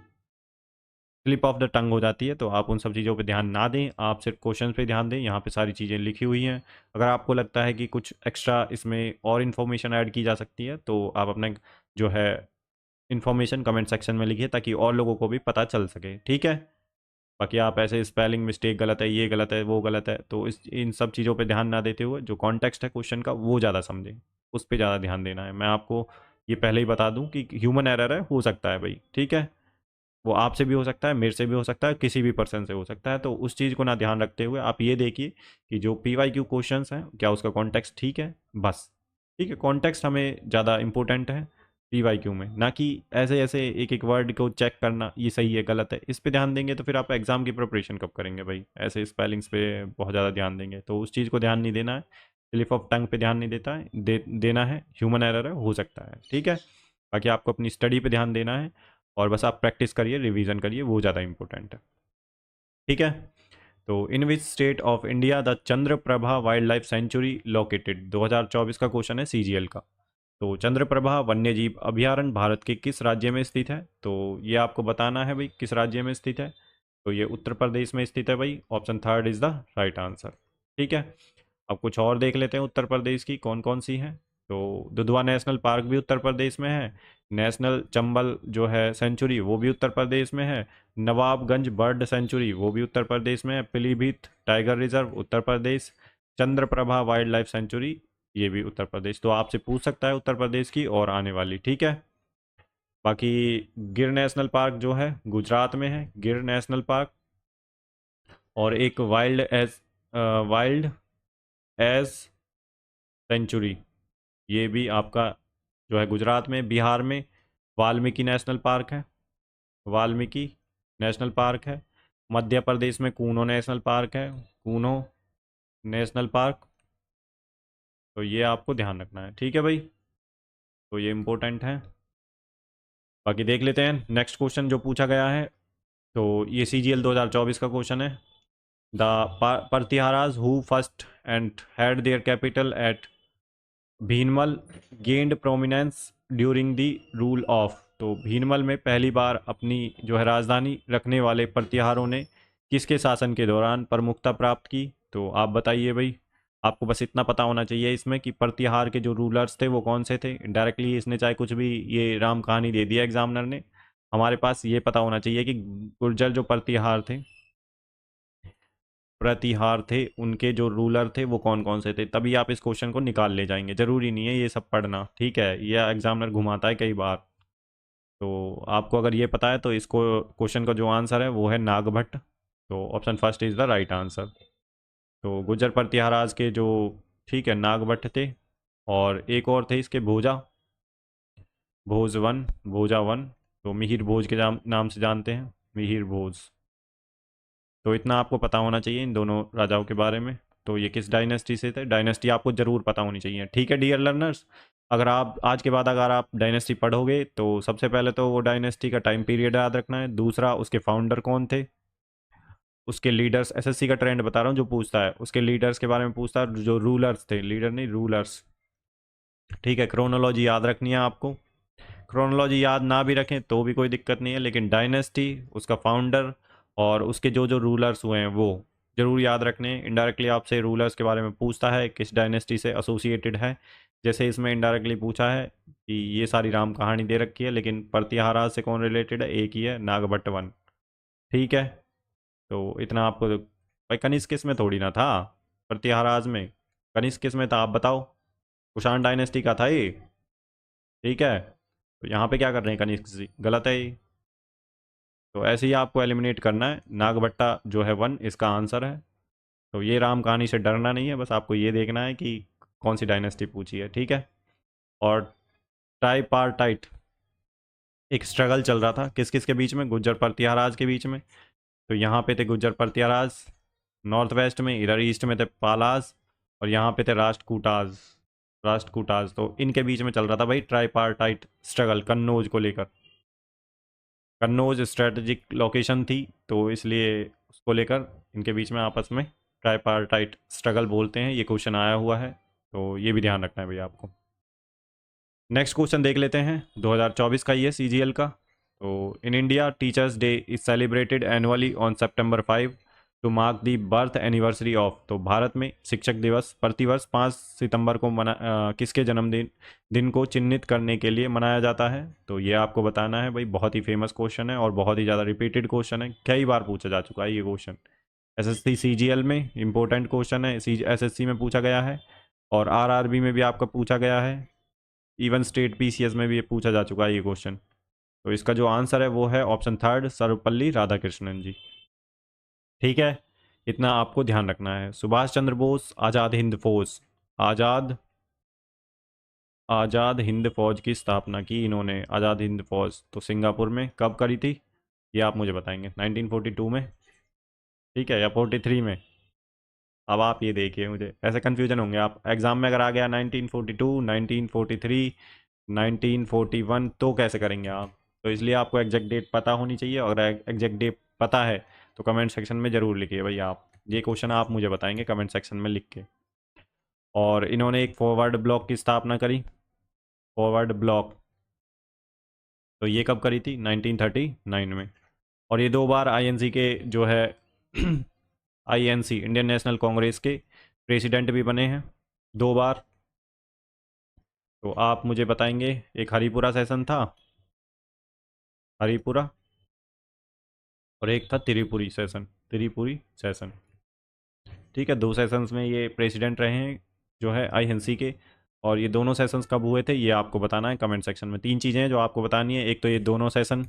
स्लिप ऑफ द टंग हो जाती है, तो आप उन सब चीज़ों पे ध्यान ना दें, आप सिर्फ क्वेश्चन पे ध्यान दें। यहाँ पे सारी चीज़ें लिखी हुई हैं। अगर आपको लगता है कि कुछ एक्स्ट्रा इसमें और इन्फॉर्मेशन ऐड की जा सकती है, तो आप अपना जो है इन्फॉर्मेशन कमेंट सेक्शन में लिखिए, ताकि और लोगों को भी पता चल सके। ठीक है। बाकी आप ऐसे स्पेलिंग मिस्टेक गलत है, ये गलत है, वो गलत है, तो इस इन सब चीज़ों पे ध्यान ना देते हुए जो कॉन्टेक्स्ट है क्वेश्चन का वो ज़्यादा समझें, उस पे ज़्यादा ध्यान देना है। मैं आपको ये पहले ही बता दूं कि ह्यूमन एरर है, हो सकता है भाई। ठीक है। वो आपसे भी हो सकता है, मेरे से भी हो सकता है, किसी भी पर्सन से हो सकता है। तो उस चीज़ को ना ध्यान रखते हुए आप ये देखिए कि जो PYQ क्वेश्चंस हैं क्या उसका कॉन्टेक्स्ट ठीक है, बस। ठीक है, कॉन्टेक्स्ट हमें ज़्यादा इंपॉर्टेंट है PYQ में, ना कि ऐसे ऐसे एक एक वर्ड को चेक करना ये सही है गलत है। इस पे ध्यान देंगे तो फिर आप एग्ज़ाम की प्रिपरेशन कब करेंगे भाई? ऐसे स्पेलिंग्स पे बहुत ज़्यादा ध्यान देंगे तो उस चीज़ को ध्यान नहीं देना है। स्लिप ऑफ टंग पे ध्यान नहीं देता है, देना है। ह्यूमन एरर है, हो सकता है। ठीक है। बाकी आपको अपनी स्टडी पे ध्यान देना है, और बस आप प्रैक्टिस करिए, रिवीजन करिए, वो ज़्यादा इंपॉर्टेंट है। ठीक है। तो in which state of India the Chandraprabha wildlife sanctuary located? 2024 का क्वेश्चन है CGL का। तो चंद्रप्रभा वन्यजीव अभयारण्य भारत के किस राज्य में स्थित है? तो ये आपको बताना है भाई किस राज्य में स्थित है। तो ये उत्तर प्रदेश में स्थित है भाई। Option third is the right answer. ठीक है। अब कुछ और देख लेते हैं उत्तर प्रदेश की कौन कौन सी हैं। तो दुधवा नेशनल पार्क भी उत्तर प्रदेश में है। नेशनल चंबल जो है सेंचुरी वो भी उत्तर प्रदेश में है। नवाबगंज बर्ड सेंचुरी वो भी उत्तर प्रदेश में है। Pilibhit tiger reserve Uttar Pradesh. Chandraprabha wildlife century ये भी उत्तर प्रदेश। तो आपसे पूछ सकता है उत्तर प्रदेश की और आने वाली। ठीक है। बाकी गिर नेशनल पार्क जो है गुजरात में है, गिर नेशनल पार्क। और एक वाइल्ड एज सेंचुरी ये भी आपका जो है गुजरात में। बिहार में वाल्मीकि नेशनल पार्क है, वाल्मीकि नेशनल पार्क है। मध्य प्रदेश में कूनो नेशनल पार्क है, कूनो नेशनल पार्क। तो ये आपको ध्यान रखना है। ठीक है भाई, तो ये इम्पोर्टेंट है। बाकी देख लेते हैं नेक्स्ट क्वेश्चन जो पूछा गया है। तो ये CGL 2024 का क्वेश्चन है। The Parthiharas who first and had their capital at Bhinmal gained prominence during the rule of. तो भीनमल में पहली बार अपनी जो है राजधानी रखने वाले प्रतिहारों ने किसके शासन के दौरान प्रमुखता प्राप्त की? तो आप बताइए भाई। आपको बस इतना पता होना चाहिए इसमें कि प्रतिहार के जो रूलर्स थे वो कौन से थे। डायरेक्टली इसने चाहे कुछ भी ये राम कहानी दे दिया एग्जामिनर ने, हमारे पास ये पता होना चाहिए कि गुर्जर जो प्रतिहार थे उनके जो रूलर थे वो कौन कौन से थे, तभी आप इस क्वेश्चन को निकाल ले जाएंगे। जरूरी नहीं है ये सब पढ़ना। ठीक है, यह एग्जामिनर घुमाता है कई बार। तो आपको अगर ये पता है तो इसको क्वेश्चन का जो आंसर है वो है नागभट्ट। तो option first is the right answer. तो गुर्जर प्रतिहाराज के जो, ठीक है, नागभट्ट थे। और एक और थे इसके भोजा, भोज वन, भोजा वन। तो मिहिर भोज के नाम से जानते हैं, मिहिर भोज। तो इतना आपको पता होना चाहिए इन दोनों राजाओं के बारे में। तो ये किस डायनेस्टी से थे, डायनेस्टी आपको ज़रूर पता होनी चाहिए। ठीक है डियर लर्नर्स, अगर आप आज के बाद अगर आप डायनेस्टी पढ़ोगे तो सबसे पहले तो वो डायनेस्टी का टाइम पीरियड याद रखना है। दूसरा उसके फाउंडर कौन थे, उसके लीडर्स, SSC का ट्रेंड बता रहा हूँ जो पूछता है उसके लीडर्स के बारे में पूछता है, जो रूलर्स थे, लीडर नहीं रूलर्स। ठीक है, क्रोनोलॉजी याद रखनी है आपको। क्रोनोलॉजी याद ना भी रखें तो भी कोई दिक्कत नहीं है, लेकिन डायनेस्टी, उसका फाउंडर और उसके जो जो रूलर्स हुए हैं वो जरूर याद रखने। इनडायरेक्टली आपसे रूलर्स के बारे में पूछता है किस डायनेस्टी से एसोसिएटेड है। जैसे इसमें इनडायरेक्टली पूछा है कि ये सारी राम कहानी दे रखी है, लेकिन प्रतिहारा से कौन रिलेटेड है, एक ही है, नागभट्ट वन। ठीक है। तो इतना आपको, भाई कनिष्क किस में थोड़ी ना था, प्रतिहाराज में। कनिष्क किस में था आप बताओ? कुषाण डायनेस्टी का था ये। ठीक है। तो यहाँ पे क्या कर रहे हैं, कनिष्क जी गलत है ये। तो ऐसे ही आपको एलिमिनेट करना है। नागभट्टा जो है 1 इसका आंसर है। तो ये राम कहानी से डरना नहीं है, बस आपको ये देखना है कि कौन सी डायनेस्टी पूछी है, ठीक है। और ट्राईपार्टाइट एक स्ट्रगल चल रहा था किस किस के बीच में, गुज्जर प्रत्याराज के बीच में। तो यहाँ पे थे गुज्जर प्रत्याराज नॉर्थ वेस्ट में, इधर ईस्ट में थे पालाज, और यहाँ पे थे राष्ट्रकूटाज। राष्ट्रकूटाज तो इनके बीच में चल रहा था भाई ट्राईपार्टाइट स्ट्रगल कन्नौज को लेकर। कन्नौज स्ट्रेटजिक लोकेशन थी, तो इसलिए उसको लेकर इनके बीच में आपस में ट्राईपार्टाइट स्ट्रगल बोलते हैं। ये क्वेश्चन आया हुआ है, तो ये भी ध्यान रखना है भैया आपको। नेक्स्ट क्वेश्चन देख लेते हैं, 2024 का ये सीजीएल का। तो in India teachers day is celebrated annually on September 5 to mark the birth anniversary of. तो भारत में शिक्षक दिवस प्रतिवर्ष 5 सितंबर को किसके जन्मदिन दिन को चिन्हित करने के लिए मनाया जाता है। तो ये आपको बताना है भाई, बहुत ही फेमस क्वेश्चन है और बहुत ही ज़्यादा रिपीटेड क्वेश्चन है, कई बार पूछा जा चुका है ये क्वेश्चन। एसएससी सीजीएल में इंपॉर्टेंट क्वेश्चन है, एसएससी में पूछा गया है, और आरआरबी में भी आपका पूछा गया है, इवन स्टेट पीसीएस में भी ये पूछा जा चुका है ये क्वेश्चन। तो इसका जो आंसर है वो है ऑप्शन 3 सर्वपल्ली राधाकृष्णन जी, ठीक है। इतना आपको ध्यान रखना है। सुभाष चंद्र बोस आज़ाद हिंद फौज, आज़ाद आज़ाद हिंद फौज की स्थापना की इन्होंने, आज़ाद हिंद फौज तो सिंगापुर में कब करी थी, ये आप मुझे बताएंगे। 1942 में, ठीक है, या 43 में। अब आप ये देखिए, मुझे ऐसे कन्फ्यूजन होंगे आप एग्जाम में, अगर आ गया 1942, 1943, 1941 तो कैसे करेंगे आप। तो इसलिए आपको एग्जैक्ट डेट पता होनी चाहिए, और एग्जैक्ट डेट पता है तो कमेंट सेक्शन में ज़रूर लिखिए भाई आप, ये क्वेश्चन आप मुझे बताएंगे कमेंट सेक्शन में लिख के। और इन्होंने एक फॉरवर्ड ब्लॉक की स्थापना करी, फॉरवर्ड ब्लॉक, तो ये कब करी थी, 1939 में। और ये 2 बार आईएनसी के जो है आईएनसी इंडियन नेशनल कांग्रेस के प्रेसिडेंट भी बने हैं 2 बार। तो आप मुझे बताएंगे, एक हरिपुरा सेशन था, हरिपुरा, और एक था त्रिपुरी सेशन, त्रिपुरी सेशन, ठीक है। 2 सेशंस में ये प्रेसिडेंट रहे हैं जो है आईएनसी के। और ये दोनों सेशंस कब हुए थे ये आपको बताना है कमेंट सेक्शन में। 3 चीज़ें हैं जो आपको बतानी है, एक तो ये दोनों सेशन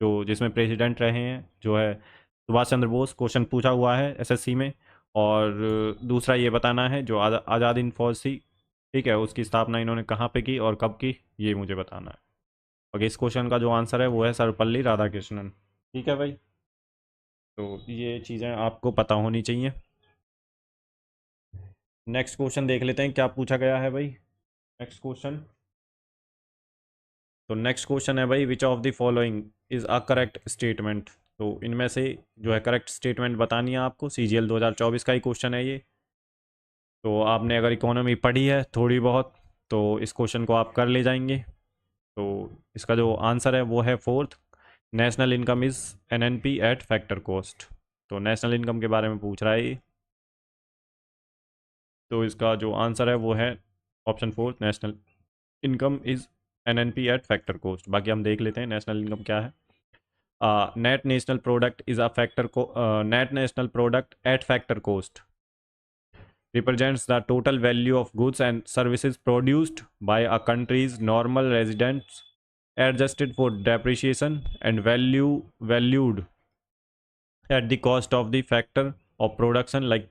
जो जिसमें प्रेसिडेंट रहे हैं जो है सुभाष चंद्र बोस, क्वेश्चन पूछा हुआ है एसएससी में। और दूसरा ये बताना है जो आज़ाद हिंद फौज थी, ठीक है, उसकी स्थापना इन्होंने कहाँ पे की और कब की, ये मुझे बताना है। और इस क्वेश्चन का जो आंसर है वो है सर्वपल्ली राधाकृष्णन, ठीक है भाई। तो ये चीज़ें आपको पता होनी चाहिए। नेक्स्ट क्वेश्चन देख लेते हैं क्या पूछा गया है भाई। नेक्स्ट क्वेश्चन, तो नेक्स्ट क्वेश्चन है भाई, विच of the following is a correct statement. तो इनमें से जो है करेक्ट स्टेटमेंट बतानी है आपको, सीजीएल 2024 का ही क्वेश्चन है ये। तो आपने अगर इकोनॉमी पढ़ी है थोड़ी बहुत तो इस क्वेश्चन को आप कर ले जाएंगे। तो इसका जो आंसर है वो है 4th, national income is NNP at factor cost. तो नेशनल इनकम के बारे में पूछ रहा है ये। तो इसका जो आंसर है वो है option 4, national income is NNP at factor cost. बाकी हम देख लेते हैं नेशनल इनकम क्या है। Net national product is a factor को net national product at factor cost represents the total value of goods and services produced by a country's normal residents adjusted for depreciation and valued at the cost of the factor of production like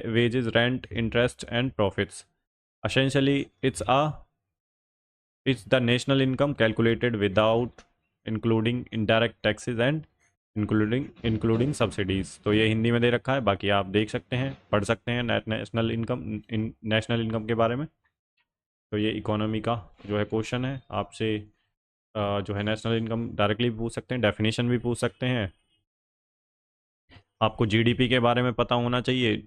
wages, rent, interest and profits. Essentially it's the national income calculated without including indirect taxes and including subsidies. तो ये हिंदी में दे रखा है, बाकी आप देख सकते हैं, पढ़ सकते हैं नेशनल इनकम नेशनल इनकम के बारे में। तो ये इकोनॉमी का जो है क्वेश्चन है आपसे, जो है नेशनल इनकम डायरेक्टली भी पूछ सकते हैं, डेफिनेशन भी पूछ सकते हैं। आपको जीडीपी के बारे में पता होना चाहिए,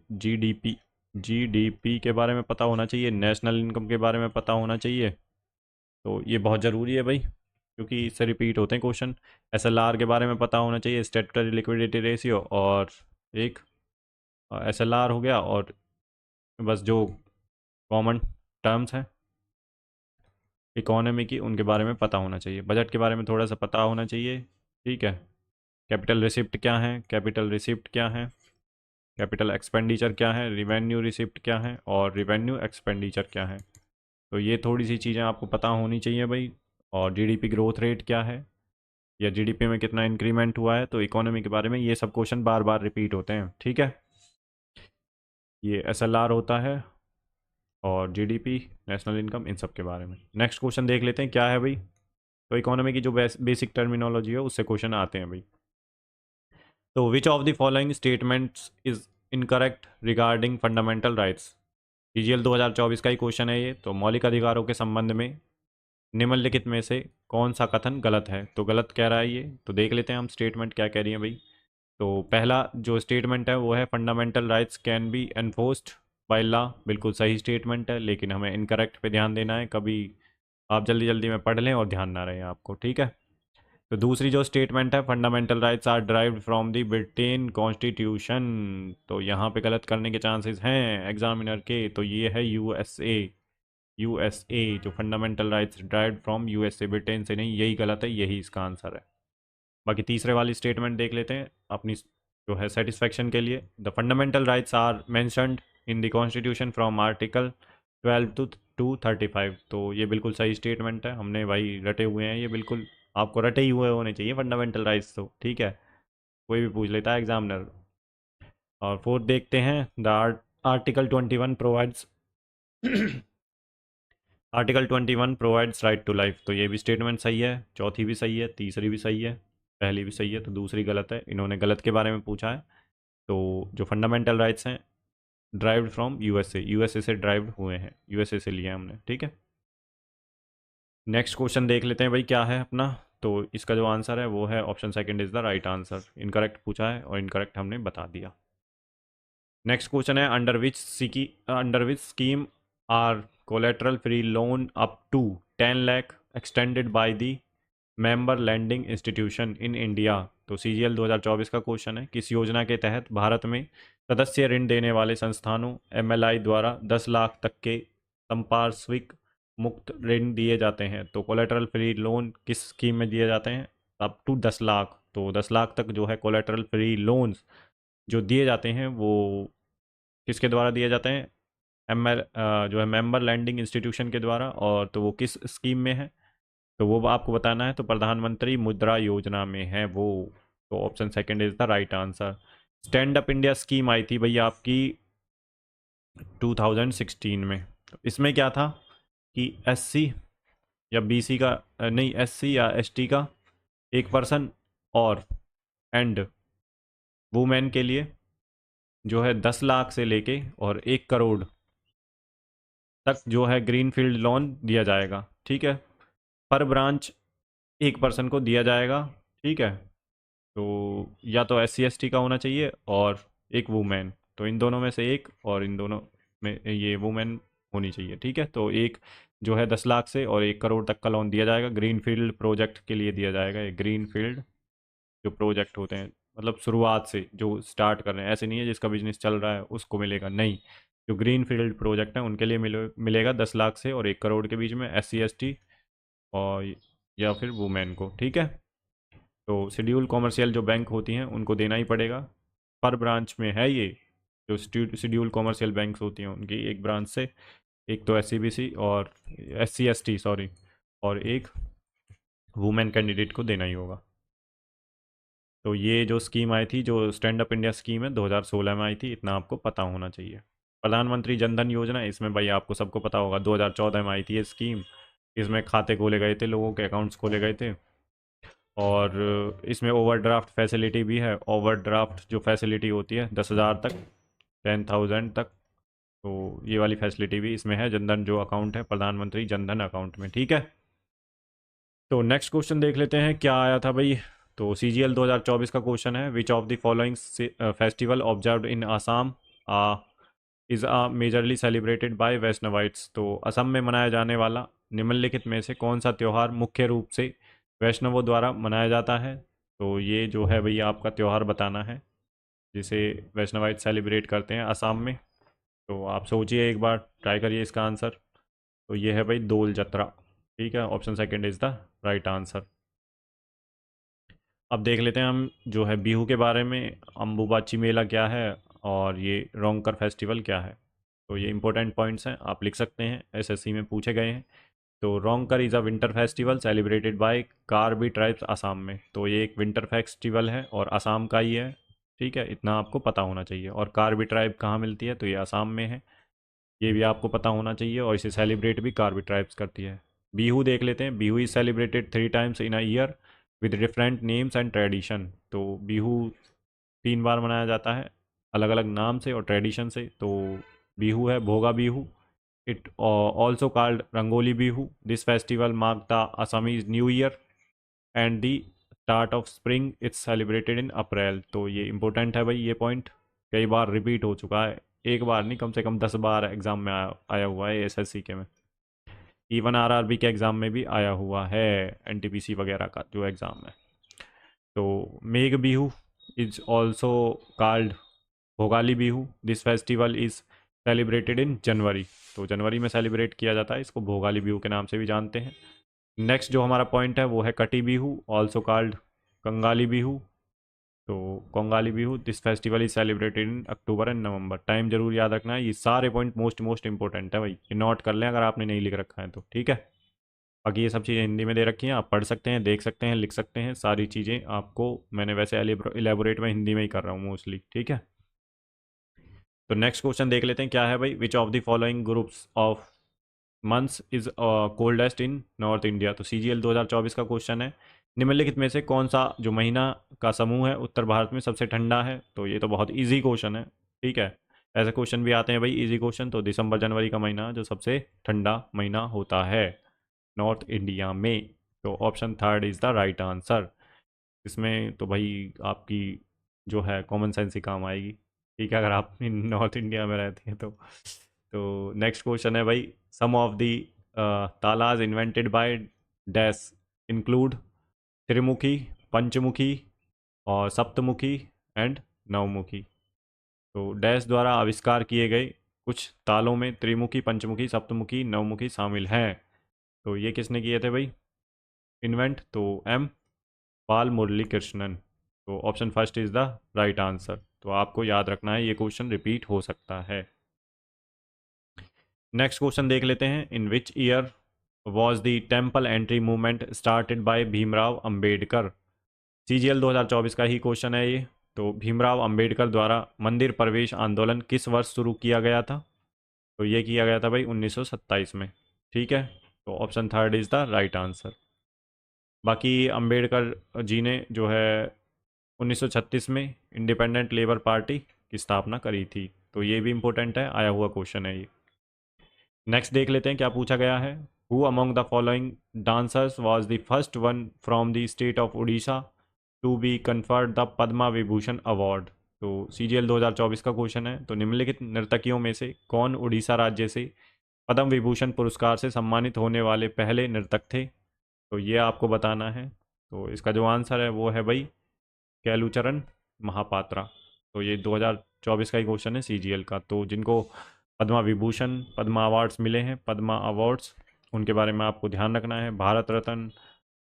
जीडीपी के बारे में पता होना चाहिए, नेशनल इनकम के बारे में पता होना चाहिए। तो ये बहुत ज़रूरी है भाई, क्योंकि इससे रिपीट होते हैं क्वेश्चन। एसएलआर के बारे में पता होना चाहिए, स्टैट्यूटरी लिक्विडिटी रेशियो, और एक एसएलआर हो गया, और बस जो कॉमन टर्म्स हैं इकोनॉमी की उनके बारे में पता होना चाहिए। बजट के बारे में थोड़ा सा पता होना चाहिए, ठीक है। कैपिटल रिसिप्ट क्या है, कैपिटल रिसिप्ट क्या है, कैपिटल एक्सपेंडिचर क्या है, रिवेन्यू रिसिप्ट क्या है, और रिवेन्यू एक्सपेंडिचर क्या है। तो ये थोड़ी सी चीज़ें आपको पता होनी चाहिए भाई। और जीडीपी ग्रोथ रेट क्या है, या जीडीपी में कितना इंक्रीमेंट हुआ है, तो इकोनॉमी के बारे में ये सब क्वेश्चन बार बार रिपीट होते हैं, ठीक है। ये एसएलआर होता है और जीडीपी, नेशनल इनकम, इन सब के बारे में। नेक्स्ट क्वेश्चन देख लेते हैं क्या है भाई। तो इकोनॉमी की जो बेसिक टर्मिनोलॉजी है उससे क्वेश्चन आते हैं भाई। तो विच of the following statements is incorrect regarding fundamental rights. CGL 2024 का ही क्वेश्चन है ये। तो मौलिक अधिकारों के संबंध में निम्नलिखित में से कौन सा कथन गलत है। तो गलत कह रहा है ये, तो देख लेते हैं हम स्टेटमेंट क्या कह रही है भाई। तो पहला जो स्टेटमेंट है वो है fundamental rights can be enforced by law. बिल्कुल सही स्टेटमेंट है, लेकिन हमें इनकरेक्ट पे ध्यान देना है। कभी आप जल्दी जल्दी में पढ़ लें और ध्यान ना रहे आपको, ठीक है। तो दूसरी जो स्टेटमेंट है, fundamental rights are derived from the Britain constitution, तो यहाँ पे गलत करने के चांसेस हैं एग्जामिनर के। तो ये है यूएसए। यूएसए जो fundamental rights derived from USA, Britain से नहीं, यही गलत है, यही इसका आंसर है। बाकी तीसरे वाली स्टेटमेंट देख लेते हैं अपनी जो है सेटिस्फेक्शन के लिए। The fundamental rights are mentioned in the constitution from article 12 to 35। तो ये बिल्कुल सही स्टेटमेंट है, हमने भाई रटे हुए हैं ये, बिल्कुल आपको रटे ही हुए होने चाहिए फंडामेंटल राइट्स, तो ठीक है, कोई भी पूछ लेता है एग्जामिनर। और फोर्थ देखते हैं, the article 21 provides article 21 provides right to life. तो ये भी स्टेटमेंट सही है, चौथी भी सही है, तीसरी भी सही है, पहली भी सही है, तो दूसरी गलत है। इन्होंने गलत के बारे में पूछा है। तो जो फंडामेंटल राइट्स हैं ड्राइव्ड फ्रॉम यूएसए, यूएसए से ड्राइव्ड हुए हैं, यूएसए से लिए हैं हमने, ठीक है। नेक्स्ट क्वेश्चन देख लेते हैं भाई क्या है अपना। तो इसका जो आंसर है वो है option second is the right answer. Incorrect पूछा है और इनकरेक्ट हमने बता दिया। नेक्स्ट क्वेश्चन है, under which scheme are collateral free loan up to 10 lakh extended by the member lending institution in India. तो सीजीएल 2024 का क्वेश्चन है, किस योजना के तहत भारत में सदस्य ऋण देने वाले संस्थानों एमएलआई द्वारा 10 लाख तक के संपार्श्विक मुक्त ऋण दिए जाते हैं। तो कोलेटरल फ्री लोन किस स्कीम में दिए जाते हैं, अप टू 10 लाख। तो 10 लाख तक जो है कोलेटरल फ्री लोन्स जो दिए जाते हैं वो किसके द्वारा दिए जाते हैं, जो है मेंबर लैंडिंग इंस्टीट्यूशन के द्वारा। और तो वो किस स्कीम में है, तो वो आपको बताना है। तो प्रधानमंत्री मुद्रा योजना में है वो। तो option second is the right answer. Stand up India scheme आई थी भैया आपकी 2016 में। तो इसमें क्या था कि एससी या बीसी का नहीं, एससी या एसटी का 1% और एंड वुमेन के लिए जो है 10 लाख से लेके और 1 करोड़ तक जो है ग्रीन फील्ड लोन दिया जाएगा, ठीक है। पर ब्रांच 1 पर्सन को दिया जाएगा, ठीक है। तो या तो एस सी एस टी का होना चाहिए और एक वुमेन, तो इन दोनों में से एक, और इन दोनों में ये वुमेन होनी चाहिए, ठीक है। तो एक जो है 10 लाख से और 1 करोड़ तक का लोन दिया जाएगा, ग्रीन फील्ड प्रोजेक्ट के लिए दिया जाएगा। ये ग्रीन फील्ड जो प्रोजेक्ट होते हैं, मतलब शुरुआत से जो स्टार्ट कर रहे हैं, ऐसे नहीं है जिसका बिजनेस चल रहा है उसको मिलेगा, नहीं, जो ग्रीन फील्ड प्रोजेक्ट है उनके लिए मिलेगा 10 लाख से और 1 करोड़ के बीच में, एस सी एस टी और या फिर वुमेन को, ठीक है। तो शेड्यूल कॉमर्शियल जो बैंक होती हैं उनको देना ही पड़ेगा। पर ब्रांच में है ये, जो शेड्यूल कॉमर्शियल बैंक्स होती हैं उनकी एक ब्रांच से, एक तो एस और SC ST सॉरी, और एक वुमेन कैंडिडेट को देना ही होगा। तो ये जो स्कीम आई थी, जो स्टैंड अप इंडिया स्कीम है, 2016 में आई थी, इतना आपको पता होना चाहिए। प्रधानमंत्री जनधन योजना, इसमें भाई आपको सबको पता होगा 2014 में आई थी ये स्कीम। इसमें खाते खोले गए थे, लोगों के अकाउंट्स खोले गए थे, और इसमें ओवरड्राफ्ट फैसिलिटी भी है। ओवरड्राफ्ट जो फैसिलिटी होती है 10,000 तक, 10,000 तक, तो ये वाली फैसिलिटी भी इसमें है जनधन जो अकाउंट है, प्रधानमंत्री जनधन अकाउंट में, ठीक है। तो नेक्स्ट क्वेश्चन देख लेते हैं क्या आया था भाई। तो सीजीएल 2024 का क्वेश्चन है, which of the following festival observed in Assam is majorly celebrated by Vaishnavites. तो असम में मनाया जाने वाला निम्नलिखित में से कौन सा त्यौहार मुख्य रूप से वैष्णवों द्वारा मनाया जाता है। तो ये जो है भैया आपका त्यौहार बताना है जिसे वैष्णवाइट सेलिब्रेट करते हैं असम में। तो आप सोचिए एक बार, ट्राई करिए इसका आंसर। तो ये है भाई दोल जत्रा, ठीक है। Option second is the right answer. अब देख लेते हैं हम जो है बिहू के बारे में, अम्बुबाची मेला क्या है और ये रोंगकर फेस्टिवल क्या है। तो ये इंपॉर्टेंट पॉइंट्स हैं, आप लिख सकते हैं, एसएससी में पूछे गए हैं। तो Rongker is a winter festival celebrated by Karbi tribes Assam में। तो ये एक विंटर फेस्टिवल है और असम का ही है। ठीक है, इतना आपको पता होना चाहिए। और कार्बी ट्राइब कहाँ मिलती है, तो ये असम में है, ये भी आपको पता होना चाहिए। और इसे सेलिब्रेट भी कार्बी ट्राइब्स करती है। बिहू देख लेते हैं। Bihu is celebrated 3 times in a year with different names and tradition. तो बिहू 3 बार मनाया जाता है अलग अलग नाम से और ट्रेडिशन से। तो बिहू है Bohag Bihu, it also called Rongali Bihu. This festival mark the Assamese new year and the start of spring. It's celebrated in April. तो ये इंपॉर्टेंट है भाई, ये पॉइंट कई बार रिपीट हो चुका है, एक बार नहीं कम से कम 10 बार एग्जाम में आया हुआ है एसएससी के में। इवन आरआरबी के एग्ज़ाम में भी आया हुआ है, एनटीपीसी वगैरह का जो एग्ज़ाम है। तो Magh Bihu is also called Bhogali Bihu. This festival is celebrated in January. तो जनवरी में सेलिब्रेट किया जाता है, इसको भोगाली बिहू के नाम से भी जानते हैं। नेक्स्ट जो हमारा पॉइंट है वो है कटी बिहू, ऑल्सो कॉल्ड कंगाली बिहू। तो Kongali Bihu, this festival is celebrated in October and November. Time जरूर याद रखना है, ये सारे पॉइंट मोस्ट मोस्ट इंपॉर्टेंट है भाई, ये नोट कर लें अगर आपने नहीं लिख रखा है तो। ठीक है, बाकी ये सब चीज़ें हिंदी में दे रखी हैं, आप पढ़ सकते हैं, देख सकते हैं, लिख सकते हैं, सारी चीज़ें आपको मैंने वैसे एलेबोरेट में हिंदी में ही कर रहा हूँ मोस्टली। ठीक है, तो नेक्स्ट क्वेश्चन देख लेते हैं क्या है भाई। विच of the following groups of months is coldest in north India. तो सीजीएल 2024 का क्वेश्चन है, निम्नलिखित में से कौन सा जो महीना का समूह है उत्तर भारत में सबसे ठंडा है। तो ये तो बहुत इजी क्वेश्चन है। ठीक है, ऐसे क्वेश्चन भी आते हैं भाई इजी क्वेश्चन। तो दिसंबर जनवरी का महीना जो सबसे ठंडा महीना होता है नॉर्थ इंडिया में। तो option third is the right answer. इसमें तो भाई आपकी जो है कॉमन सेंस ही काम आएगी। ठीक है, अगर आप नॉर्थ इंडिया में रहते हैं तो नेक्स्ट क्वेश्चन है भाई, some of the talas invented by dash include Trimukhi, Panchmukhi और सप्तमुखी एंड नवमुखी। तो डैश द्वारा आविष्कार किए गए कुछ तालों में त्रिमुखी, पंचमुखी, सप्तमुखी, नवमुखी शामिल हैं। तो ये किसने किए थे भाई इन्वेंट, तो एम पाल मुरली कृष्णन। तो option first is the right answer. तो आपको याद रखना है, ये क्वेश्चन रिपीट हो सकता है। नेक्स्ट क्वेश्चन देख लेते हैं, in which year was the temple entry movement started by Bhimrao Ambedkar. CGL 2024 का ही क्वेश्चन है ये। तो भीमराव अंबेडकर द्वारा मंदिर प्रवेश आंदोलन किस वर्ष शुरू किया गया था। तो ये किया गया था भाई 1927 में। ठीक है, तो option third is the right answer. बाकी अंबेडकर जी ने जो है 1936 में इंडिपेंडेंट लेबर पार्टी की स्थापना करी थी। तो ये भी इंपॉर्टेंट है, आया हुआ क्वेश्चन है ये। नेक्स्ट देख लेते हैं क्या पूछा गया है। Who among the following dancers was the first one from the state of Orissa to be conferred the Padma Vibhushan award. तो सीजीएल 2024 का क्वेश्चन है, तो निम्नलिखित नर्तकियों में से कौन उड़ीसा राज्य से पद्म विभूषण पुरस्कार से सम्मानित होने वाले पहले नर्तक थे। तो ये आपको बताना है। तो इसका जो आंसर है वो है भाई कैलूचरण महापात्रा। तो ये 2024 का ही क्वेश्चन है सीजीएल का। तो जिनको पद्मा विभूषण, पद्मा अवार्ड्स मिले हैं, पद्मा अवार्ड्स, उनके बारे में आपको ध्यान रखना है। भारत रत्न,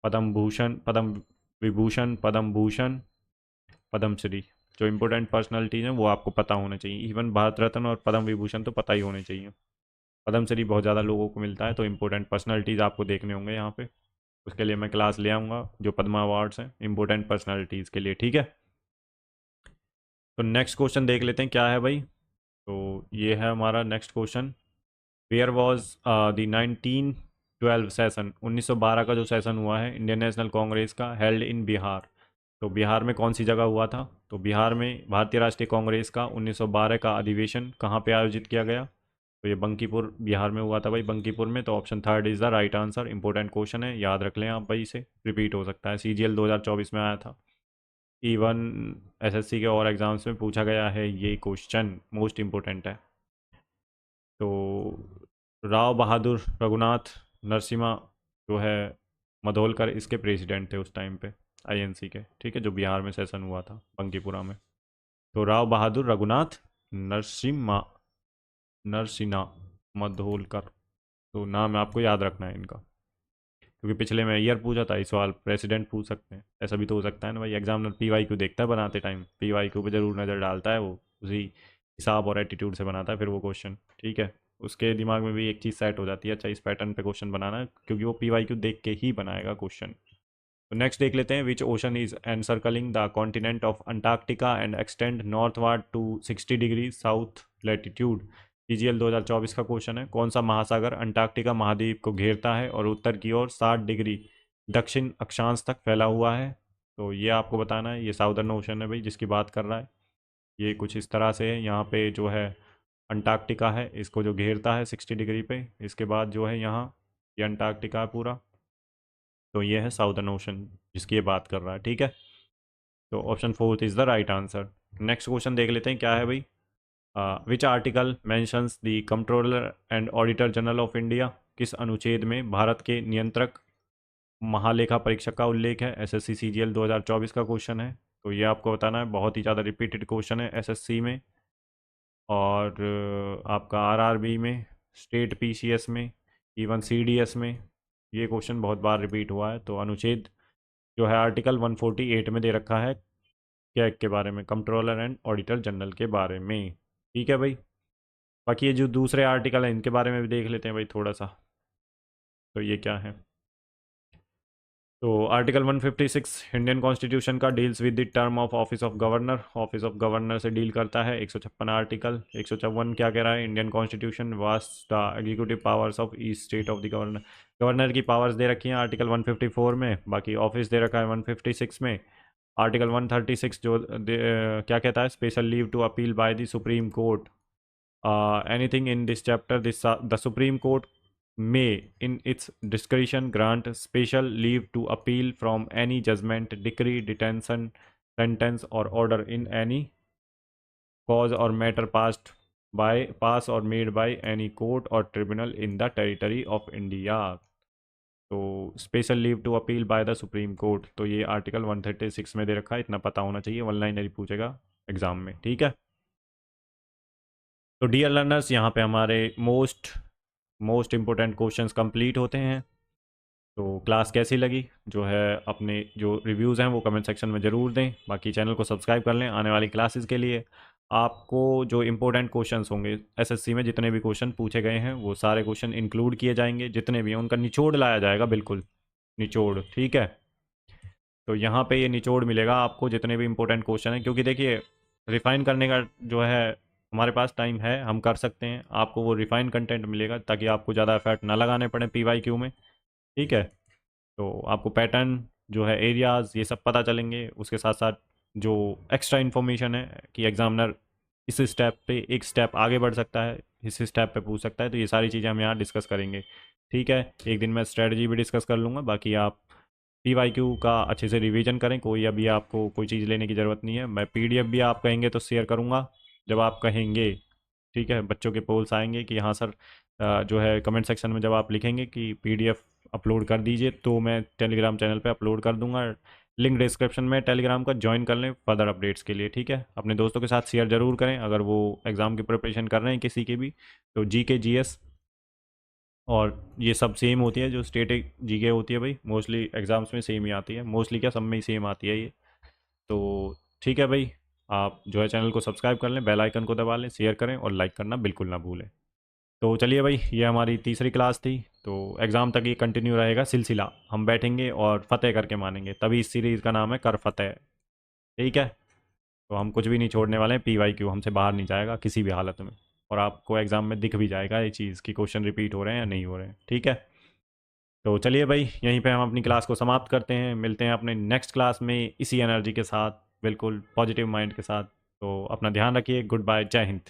पद्म भूषण, पद्म विभूषण, पद्म भूषण, पद्मश्री, जो इंपॉर्टेंट पर्सनालिटीज़ हैं वो आपको पता होना चाहिए। इवन भारत रत्न और पद्म विभूषण तो पता ही होने चाहिए। पद्मश्री बहुत ज़्यादा लोगों को मिलता है। तो इंपॉर्टेंट पर्सनालिटीज़ आपको देखने होंगे यहाँ पे, उसके लिए मैं क्लास ले आऊँगा जो पद्मा अवार्ड्स हैं इंपॉर्टेंट पर्सनालिटीज़ के लिए। ठीक है, तो नेक्स्ट क्वेश्चन देख लेते हैं क्या है भाई। तो ये है हमारा next question, where was the 1912 session. 1912 का जो सेशन हुआ है इंडियन नेशनल कांग्रेस का, हेल्ड इन बिहार। तो बिहार में कौन सी जगह हुआ था। तो बिहार में भारतीय राष्ट्रीय कांग्रेस का 1912 का अधिवेशन कहाँ पे आयोजित किया गया। तो ये बंकीपुर बिहार में हुआ था भाई, बंकीपुर में। तो option third is the right answer. Important question है, याद रख लें आप भाई, इसे रिपीट हो सकता है। सीजीएल 2024 में आया था, इवन एसएससी के और एग्जाम्स में पूछा गया है, ये क्वेश्चन मोस्ट इम्पोर्टेंट है। तो राव बहादुर रघुनाथ नरसिम्हा जो है मधोलकर, इसके प्रेसिडेंट थे उस टाइम पे आईएनसी के। ठीक है, जो बिहार में सेशन हुआ था बंकीपुरा में। तो राव बहादुर रघुनाथ नरसिम्हा, नरसिन्हा मधोलकर। तो नाम आपको याद रखना है इनका, क्योंकि पिछले में ईयर पूछा था, इस सवाल प्रेसिडेंट पूछ सकते हैं। ऐसा भी तो हो सकता है ना भाई, एग्जामिनर पीवाईक्यू देखता है बनाते टाइम, पीवाईक्यू पे जरूर नज़र डालता है वो, उसी हिसाब और एटीट्यूड से बनाता है फिर वो क्वेश्चन। ठीक है, उसके दिमाग में भी एक चीज़ सेट हो जाती है, अच्छा इस पैटर्न पे क्वेश्चन बनाना है, क्योंकि वो PYQ देख के ही बनाएगा क्वेश्चन। तो नेक्स्ट देख लेते हैं, which ocean is encircling the continent of Antarctica and extend northward to 60 degree south latitude. CGL 2024 का क्वेश्चन है, कौन सा महासागर अंटार्कटिका महाद्वीप को घेरता है और उत्तर की ओर 60 डिग्री दक्षिण अक्षांश तक फैला हुआ है। तो ये आपको बताना है, ये साउदर्न ओशन है भाई जिसकी बात कर रहा है। ये कुछ इस तरह से है, यहाँ पे जो है अंटार्कटिका है, इसको जो घेरता है 60 डिग्री पे, इसके बाद जो है यहाँ ये अंटार्कटिका है पूरा, तो ये है साउदर्न ओशन जिसकी ये बात कर रहा है, ठीक है। तो option fourth is the right answer. Next question देख लेते हैं क्या है भाई। Which article mentions the controller and auditor general of India. किस अनुच्छेद में भारत के नियंत्रक महालेखा परीक्षक का उल्लेख है। SSC CGL 2024 का क्वेश्चन है, तो ये आपको बताना है, बहुत ही ज़्यादा रिपीटेड क्वेश्चन है SSC में और आपका RRB में, स्टेट PCS में, इवन CDS में ये क्वेश्चन बहुत बार रिपीट हुआ है। तो अनुच्छेद जो है आर्टिकल 148 में दे रखा है कैग के बारे में, कंट्रोलर एंड ऑडिटर जनरल के बारे में, ठीक है भाई। बाकी ये जो दूसरे आर्टिकल हैं इनके बारे में भी देख लेते हैं भाई थोड़ा सा। तो ये क्या है, तो आर्टिकल 156 इंडियन कॉन्स्टिट्यूशन का deals with the term of office of governor, office of governor से डील करता है। 156 आर्टिकल 154 क्या कह रहा है, Indian constitution vast the executive powers of each state of the governor. Governor की पावर्स दे रखी हैं आर्टिकल 154 में, बाकी ऑफिस दे रखा है 156 में। आर्टिकल 136 जो क्या कहता है, special leave to appeal by the supreme court. Anything in this chapter this the supreme court may in its discretion grant special leave to appeal from any judgment, decree, detention, sentence or order in any cause or matter passed or made by any court or tribunal in the territory of India। तो special leave to appeal by the supreme court, तो ये article 136 में दे रखा है, इतना पता होना चाहिए, 1 लाइनर पूछेगा एग्जाम में, ठीक है। तो डियर लर्नर्स, यहाँ पे हमारे मोस्ट इम्पोर्टेंट क्वेश्चंस कंप्लीट होते हैं। तो क्लास कैसी लगी, जो है अपने जो रिव्यूज़ हैं वो कमेंट सेक्शन में ज़रूर दें। बाकी चैनल को सब्सक्राइब कर लें आने वाली क्लासेस के लिए। आपको जो इम्पोर्टेंट क्वेश्चंस होंगे SSC में, जितने भी क्वेश्चन पूछे गए हैं वो सारे क्वेश्चन इंक्लूड किए जाएंगे, जितने भी हैं उनका निचोड़ लाया जाएगा, बिल्कुल निचोड़, ठीक है। तो यहाँ पे ये निचोड़ मिलेगा आपको, जितने भी इंपॉर्टेंट क्वेश्चन हैं, क्योंकि देखिए रिफ़ाइन करने का जो है हमारे पास टाइम है, हम कर सकते हैं, आपको वो रिफ़ाइन कंटेंट मिलेगा ताकि आपको ज़्यादा एफर्ट ना लगाने पड़े PYQ में, ठीक है। तो आपको पैटर्न जो है, एरियाज़, ये सब पता चलेंगे। उसके साथ साथ जो एक्स्ट्रा इन्फॉर्मेशन है कि एग्जामिनर इस स्टेप पे एक स्टेप आगे बढ़ सकता है, इस स्टेप पे पूछ सकता है, तो ये सारी चीज़ें हम यहाँ डिस्कस करेंगे, ठीक है। एक दिन मैं स्ट्रेटजी भी डिस्कस कर लूँगा। बाकी आप PYQ का अच्छे से रिवीजन करें, कोई अभी आपको कोई चीज़ लेने की ज़रूरत नहीं है। मैं PDF भी आप कहेंगे तो शेयर करूँगा जब आप कहेंगे, ठीक है। बच्चों के पोल्स आएंगे कि हाँ सर, जो है कमेंट सेक्शन में जब आप लिखेंगे कि PDF अपलोड कर दीजिए, तो मैं टेलीग्राम चैनल पे अपलोड कर दूंगा। लिंक डिस्क्रिप्शन में टेलीग्राम का ज्वाइन कर लें फर्दर अपडेट्स के लिए, ठीक है। अपने दोस्तों के साथ शेयर ज़रूर करें अगर वो एग्ज़ाम की प्रिपरेशन कर रहे हैं किसी की भी। तो GK GS और ये सब सेम होती है, जो स्टेट GK होती है भाई, मोस्टली एग्ज़ाम्स में सेम ही आती है, मोस्टली क्या सब में ही सेम आती है ये। तो ठीक है भाई, आप जो है चैनल को सब्सक्राइब कर लें, बेल आइकन को दबा लें, शेयर करें और लाइक करना बिल्कुल ना भूलें। तो चलिए भाई, ये हमारी तीसरी क्लास थी। तो एग्ज़ाम तक ये कंटिन्यू रहेगा सिलसिला, हम बैठेंगे और फतेह करके मानेंगे, तभी इस सीरीज़ का नाम है कर फतेह, ठीक है। तो हम कुछ भी नहीं छोड़ने वाले हैं, PYQ हमसे बाहर नहीं जाएगा किसी भी हालत में, और आपको एग्ज़ाम में दिख भी जाएगा ये चीज़ कि क्वेश्चन रिपीट हो रहे हैं या नहीं हो रहे हैं, ठीक है। तो चलिए भाई, यहीं पे हम अपनी क्लास को समाप्त करते हैं, मिलते हैं अपने नेक्स्ट क्लास में इसी एनर्जी के साथ, बिल्कुल पॉजिटिव माइंड के साथ। तो अपना ध्यान रखिए, गुड बाय, जय हिंद।